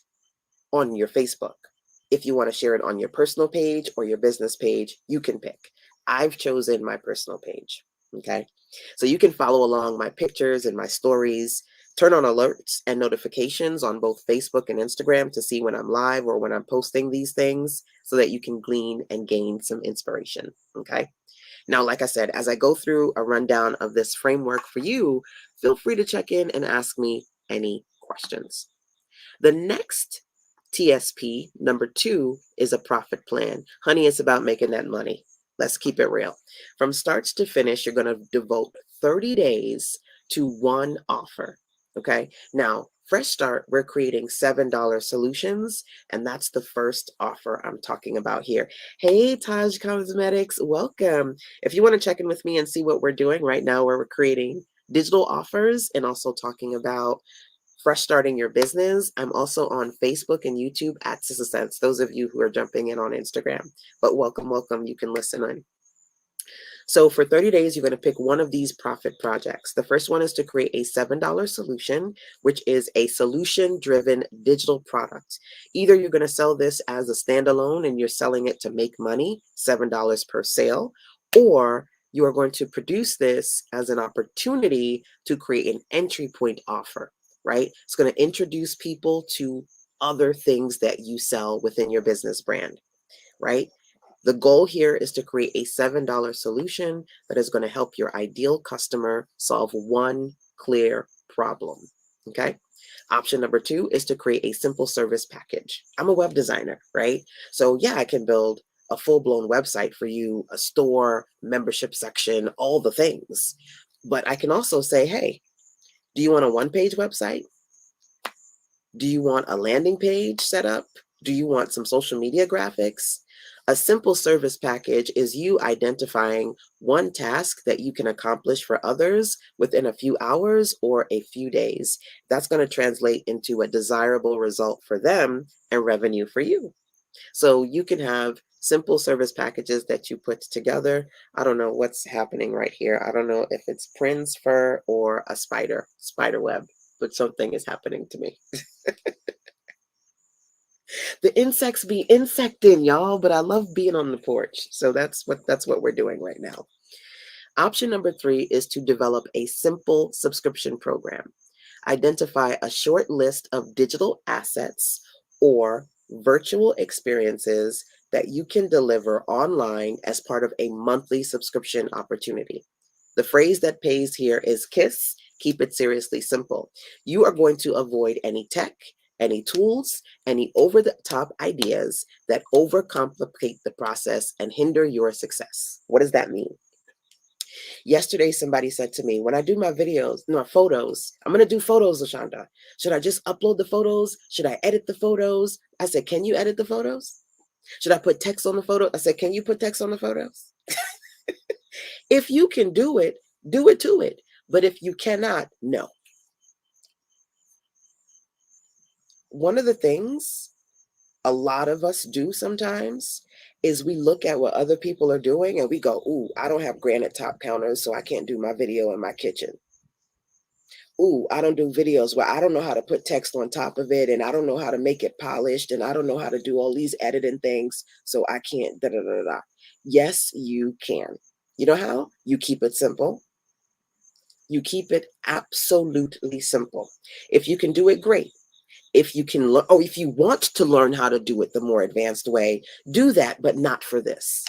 on your Facebook. If you want to share it on your personal page or your business page, you can pick. I've chosen my personal page. Okay. So you can follow along my pictures and my stories, turn on alerts and notifications on both Facebook and Instagram to see when I'm live or when I'm posting these things so that you can glean and gain some inspiration. Okay. Now, like I said, as I go through a rundown of this framework for you, feel free to check in and ask me any questions. The next TSP, number 2, is a profit plan. Honey, it's about making that money. Let's keep it real. From starts to finish, you're going to devote 30 days to one offer. Okay. Now, Fresh Start, we're creating $7 solutions, and that's the first offer I'm talking about here. Hey, Taj Cosmetics, welcome. If you want to check in with me and see what we're doing right now, where we're creating digital offers and also talking about fresh starting your business, I'm also on Facebook and YouTube at SistaSense, those of you who are jumping in on Instagram. But welcome, welcome. You can listen in. So for 30 days, you're going to pick one of these profit projects. The first one is to create a $7 solution, which is a solution-driven digital product. Either you're going to sell this as a standalone and you're selling it to make money, $7 per sale, or you are going to produce this as an opportunity to create an entry point offer, right? It's going to introduce people to other things that you sell within your business brand, right? The goal here is to create a $7 solution that is going to help your ideal customer solve one clear problem. Okay. Option number 2 is to create a simple service package. I'm a web designer, right? So yeah, I can build a full-blown website for you, a store, membership section, all the things. But I can also say, hey, do you want a one-page website? Do you want a landing page set up? Do you want some social media graphics? A simple service package is you identifying one task that you can accomplish for others within a few hours or a few days. That's going to translate into a desirable result for them and revenue for you. So you can have simple service packages that you put together. I don't know what's happening right here. I don't know if it's Prince fur or a spider web, but something is happening to me. The insects be insecting, y'all, but I love being on the porch. So that's what we're doing right now. Option number 3 is to develop a simple subscription program. Identify a short list of digital assets or virtual experiences that you can deliver online as part of a monthly subscription opportunity. The phrase that pays here is KISS, keep it seriously simple. You are going to avoid any tech, any tools, any over-the-top ideas that overcomplicate the process and hinder your success. What does that mean? Yesterday, somebody said to me, when I do my videos, my photos, I'm going to do photos, LaShonda. Should I just upload the photos? Should I edit the photos? I said, can you edit the photos? Should I put text on the photo? I said, can you put text on the photos? If you can do it to it. But if you cannot, no. One of the things a lot of us do sometimes is we look at what other people are doing and we go, ooh, I don't have granite top counters, so I can't do my video in my kitchen. Ooh, I don't do videos where I don't know how to put text on top of it, and I don't know how to make it polished, and I don't know how to do all these editing things, so I can't da da da da. Yes, you can. You know how? You keep it simple. You keep it absolutely simple. If you can do it, great. If you can learn, or if you want to learn how to do it the more advanced way, do that, but not for this.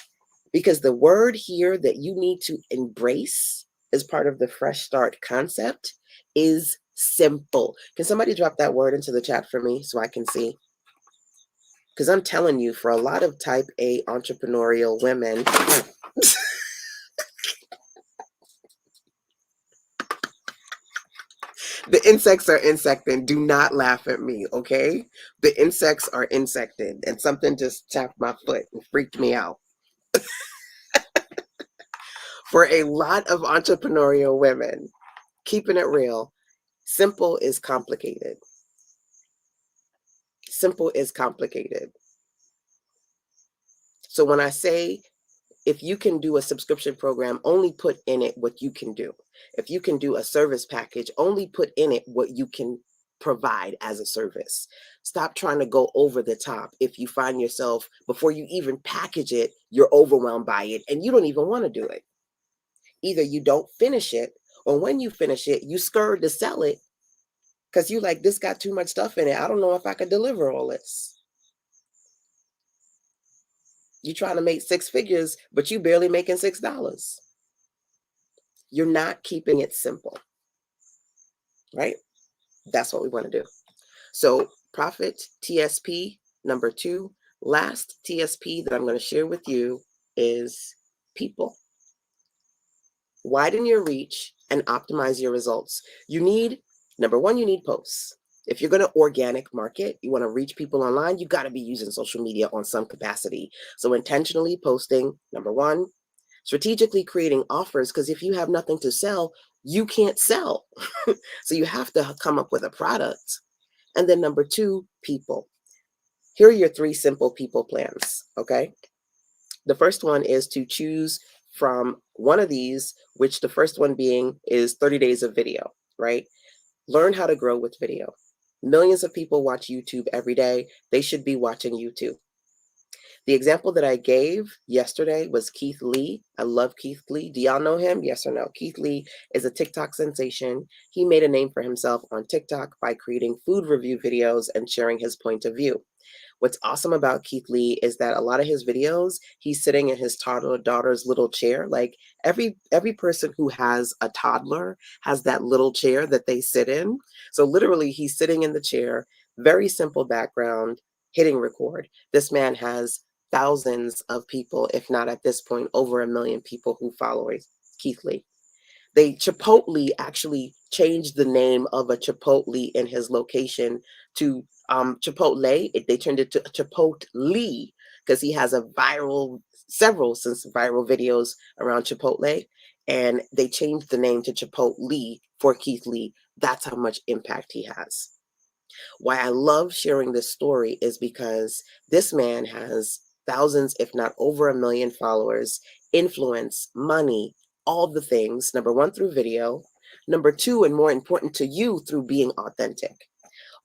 Because the word here that you need to embrace as part of the fresh start concept is simple. Can somebody drop that word into the chat for me so I can see? Because I'm telling you, for a lot of type A entrepreneurial women, the insects are insecting. Do not laugh at me, okay? The insects are insected, and something just tapped my foot and freaked me out. For a lot of entrepreneurial women, keeping it real, simple is complicated. Simple is complicated. So when I say, if you can do a subscription program, only put in it what you can do. If you can do a service package, only put in it what you can provide as a service. Stop trying to go over the top. If you find yourself, before you even package it, you're overwhelmed by it and you don't even want to do it. Either you don't finish it, or when you finish it, you scared to sell it because you like, this got too much stuff in it. I don't know if I could deliver all this. You're trying to make six figures, but you barely making $6. You're not keeping it simple, right? That's what we want to do. So profit TSP number 2, last TSP that I'm going to share with you is people. Widen your reach and optimize your results. You need, number 1, you need posts. If you're going to organic market, you want to reach people online, you got to be using social media on some capacity. So intentionally posting, number 1, strategically creating offers, because if you have nothing to sell, you can't sell. So you have to come up with a product. And then number 2, people. Here are your 3 simple people plans, okay? The first one is to choose from one of these, which the first one being is 30 days of video, right? Learn how to grow with video. Millions of people watch YouTube every day. They should be watching YouTube. The example that I gave yesterday was Keith Lee. I love Keith Lee. Do y'all know him? Yes or no? Keith Lee is a TikTok sensation. He made a name for himself on TikTok by creating food review videos and sharing his point of view. What's awesome about Keith Lee is that a lot of his videos, he's sitting in his toddler daughter's little chair. Like every person who has a toddler has that little chair that they sit in. So literally he's sitting in the chair, very simple background, hitting record. This man has thousands of people, if not at this point, over 1 million people who follow Keith Lee. Chipotle actually changed the name of a Chipotle in his location to Chipotle. They turned it to Chipotle because he has several viral videos around Chipotle, and they changed the name to Chipotle for Keith Lee. That's how much impact he has. Why I love sharing this story is because this man has thousands, if not over 1 million followers, influence, money, all the things. Number 1, through video. Number 2, and more important to you, through being authentic.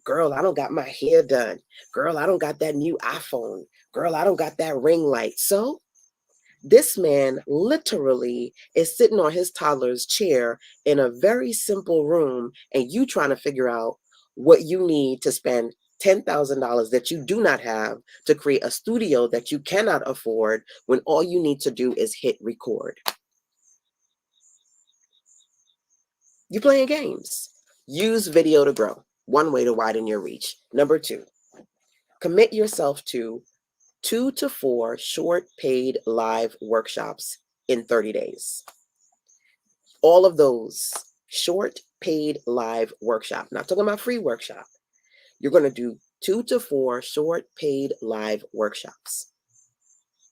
Girl, I don't got my hair done. Girl, I don't got that new iPhone. Girl, I don't got that ring light. So this man literally is sitting on his toddler's chair in a very simple room, and you trying to figure out what you need to spend $10,000 that you do not have to create a studio that you cannot afford, when all you need to do is hit record. You playing games. Use video to grow. One way to widen your reach. Number two, commit yourself to 2 to 4 short paid live workshops in 30 days. All of those short paid live workshop. Not talking about free workshop. You're going to do 2 to 4 short paid live workshops.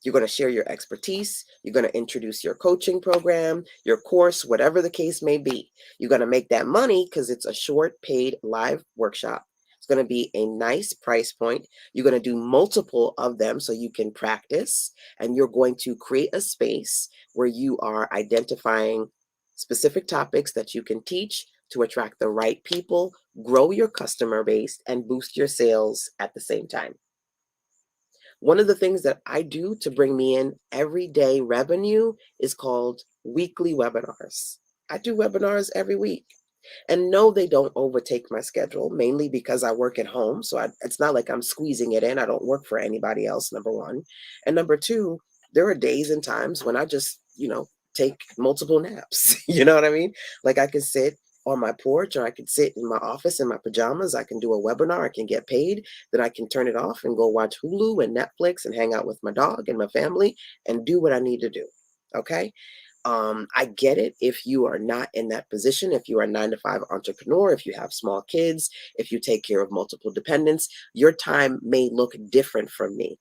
You're going to share your expertise. You're going to introduce your coaching program, your course, whatever the case may be. You're going to make that money because it's a short paid live workshop. It's going to be a nice price point. You're going to do multiple of them so you can practice, and you're going to create a space where you are identifying specific topics that you can teach to attract the right people, grow your customer base, and boost your sales at the same time. One of the things that I do to bring me in everyday revenue is called weekly webinars. I do webinars every week. And no, they don't overtake my schedule, mainly because I work at home. So it's not like I'm squeezing it in. I don't work for anybody else, number one. And number two, there are days and times when I just, take multiple naps. You know what I mean? Like I can sit on my porch, or I can sit in my office in my pajamas. I can do a webinar. I can get paid. Then I can turn it off and go watch Hulu and Netflix and hang out with my dog and my family and do what I need to do. Okay. I get it if you are not in that position, if you are a 9 to 5 entrepreneur, if you have small kids, if you take care of multiple dependents, your time may look different from me.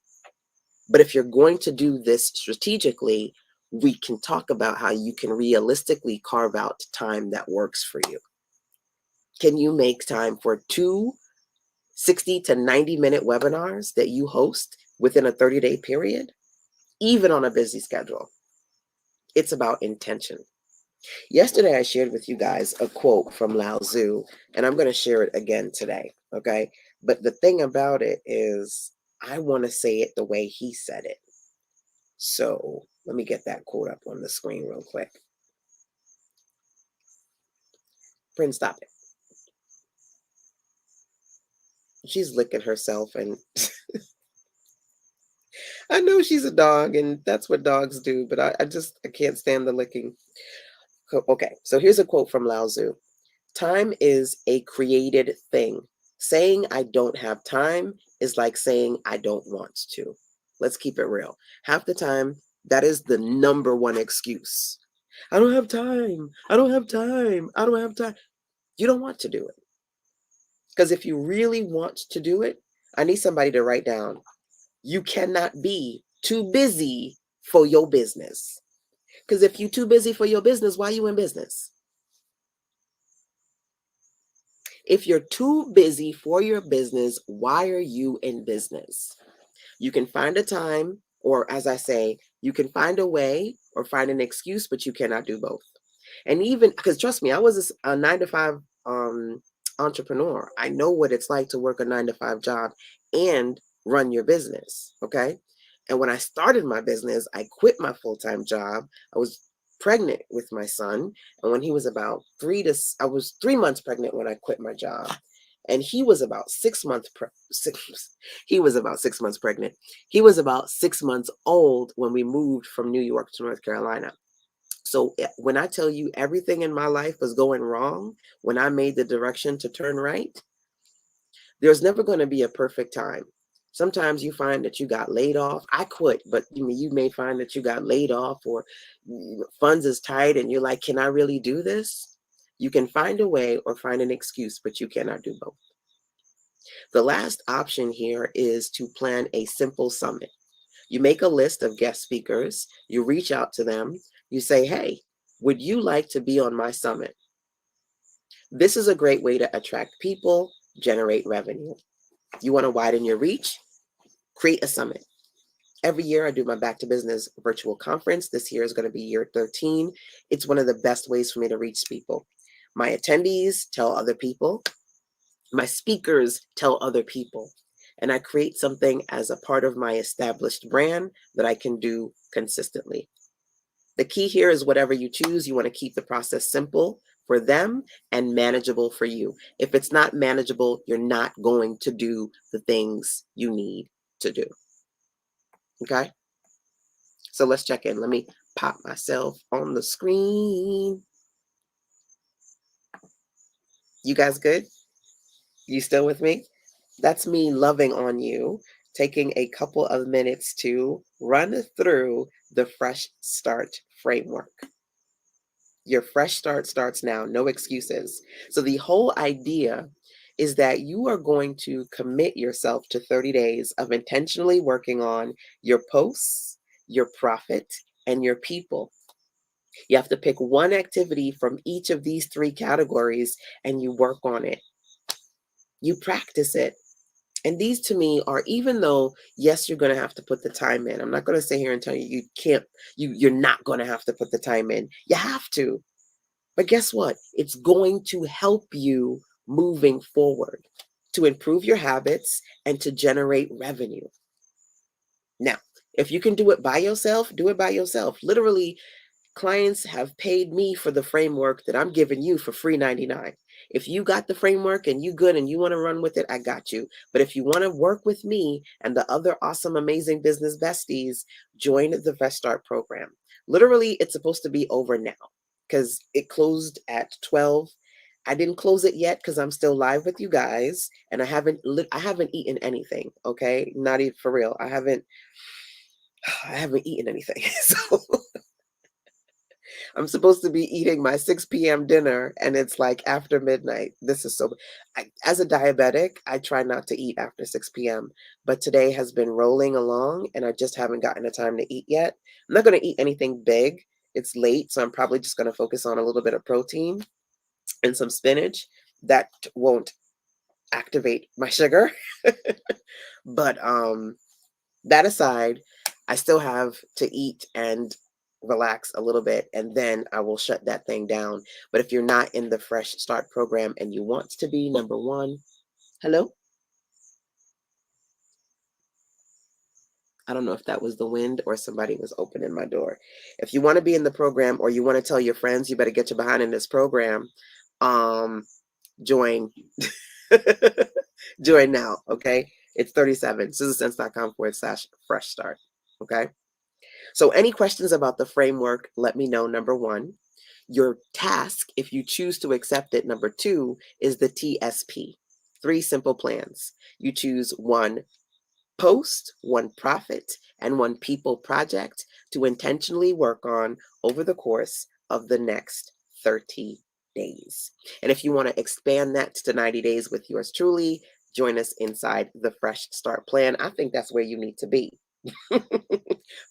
But if you're going to do this strategically, we can talk about how you can realistically carve out time that works for you. Can you make time for 2 60 to 90-minute webinars that you host within a 30-day period, even on a busy schedule? It's about intention. Yesterday, I shared with you guys a quote from Lao Tzu, and I'm going to share it again today, okay? But the thing about it is, I want to say it the way he said it. So let me get that quote up on the screen real quick. Prince, stop it. She's licking herself, and I know she's a dog, and that's what dogs do, but I can't stand the licking. Okay, so here's a quote from Lao Tzu. Time is a created thing. Saying I don't have time is like saying I don't want to. Let's keep it real. Half the time, that is the number one excuse. I don't have time. I don't have time. I don't have time. You don't want to do it. Because if you really want to do it, I need somebody to write down, you cannot be too busy for your business. Because if you're too busy for your business, why are you in business? If you're too busy for your business, why are you in business? You can find a time, or as I say, you can find a way or find an excuse, but you cannot do both. And even because trust me, I was a 9 to 5 entrepreneur. I know what it's like to work a 9 to 5 job and run your business. Okay. And when I started my business, I quit my full-time job. I was pregnant with my son. And when he was about I was 3 months pregnant when I quit my job. And he was about 6 months, he was about 6 months pregnant. He was about 6 months old when we moved from New York to North Carolina. So when I tell you everything in my life was going wrong, when I made the direction to turn right, there's never going to be a perfect time. Sometimes you find that you got laid off. I quit, but you may find that you got laid off, or funds is tight and you're like, can I really do this? You can find a way or find an excuse, but you cannot do both. The last option here is to plan a simple summit. You make a list of guest speakers, you reach out to them, you say, hey, would you like to be on my summit? This is a great way to attract people, generate revenue. You want to widen your reach? Create a summit. Every year I do my Back to Business virtual conference. This year is going to be year 13. It's one of the best ways for me to reach people. My attendees tell other people. My speakers tell other people. And I create something as a part of my established brand that I can do consistently. The key here is whatever you choose, you want to keep the process simple for them and manageable for you. If it's not manageable, you're not going to do the things you need to do. Okay? So let's check in. Let me pop myself on the screen. You guys good? You still with me? That's me loving on you, taking a couple of minutes to run through the Fresh Start framework. Your fresh start starts now, no excuses. So, the whole idea is that you are going to commit yourself to 30 days of intentionally working on your posts, your profit, and your people. You have to pick one activity from each of these three categories and you work on it. You practice it. And these to me are, even though, yes, you're going to have to put the time in. I'm not going to sit here and tell you you can't, you're not going to have to put the time in. You have to. But guess what? It's going to help you moving forward to improve your habits and to generate revenue. Now, if you can do it by yourself, do it by yourself. Literally, clients have paid me for the framework that I'm giving you for free 99. If you got the framework and you good and you want to run with it, I got you. But if you want to work with me and the other awesome, amazing business besties, join the Fresh Start program. Literally, it's supposed to be over now because it closed at 12. I didn't close it yet because I'm still live with you guys and I haven't eaten anything. Okay, not even for real. I haven't eaten anything. So I'm supposed to be eating my 6 p.m. dinner and it's like after midnight. This is so, as a diabetic, I try not to eat after 6 p.m. But today has been rolling along and I just haven't gotten the time to eat yet. I'm not going to eat anything big. It's late, so I'm probably just going to focus on a little bit of protein and some spinach. That won't activate my sugar. But that aside, I still have to eat and relax a little bit, and then I will shut that thing down. But if you're not in the Fresh Start program and you want to be, number one, hello? I don't know if that was the wind or somebody was opening my door. If you want to be in the program or you want to tell your friends, you better get your behind in this program. Join. Join now, okay? It's 37, SusanSense.com/fresh start. Okay. So, any questions about the framework, let me know. Number one, your task, if you choose to accept it, number two, is the TSP. Three simple plans. You choose one post, one profit, and one people project to intentionally work on over the course of the next 30 days. And if you want to expand that to 90 days with yours truly, join us inside the Fresh Start Plan. I think that's where you need to be.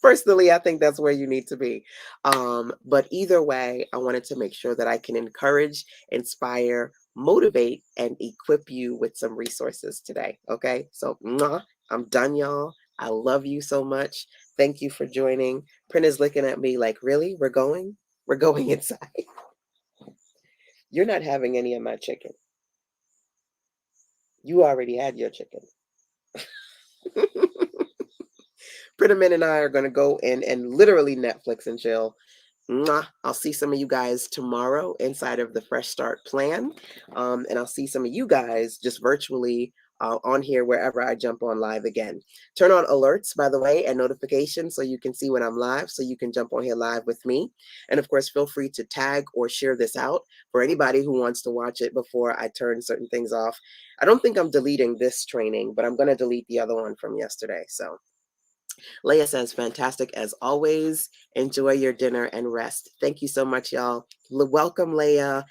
Personally, I think that's where you need to be. But either way, I wanted to make sure that I can encourage, inspire, motivate, and equip you with some resources today. Okay. So I'm done, y'all. I love you so much. Thank you for joining. Print looking at me like, really? We're going? We're going inside. You're not having any of my chicken. You already had your chicken. Printerman and I are going to go in and literally Netflix and chill. I'll see some of you guys tomorrow inside of the Fresh Start Plan. And I'll see some of you guys just virtually on here wherever I jump on live again. Turn on alerts, by the way, and notifications so you can see when I'm live, so you can jump on here live with me. And of course, feel free to tag or share this out for anybody who wants to watch it before I turn certain things off. I don't think I'm deleting this training, but I'm going to delete the other one from yesterday. So Leah says, fantastic as always. Enjoy your dinner and rest. Thank you so much, y'all. Welcome, Leah.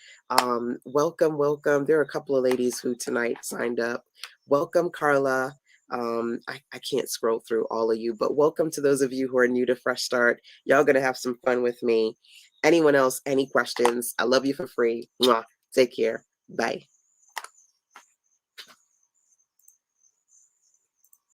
Welcome, welcome. There are a couple of ladies who tonight signed up. Welcome, Carla. I can't scroll through all of you, but welcome to those of you who are new to Fresh Start. Y'all gonna have some fun with me. Anyone else, any questions? I love you for free. Mwah. Take care. Bye.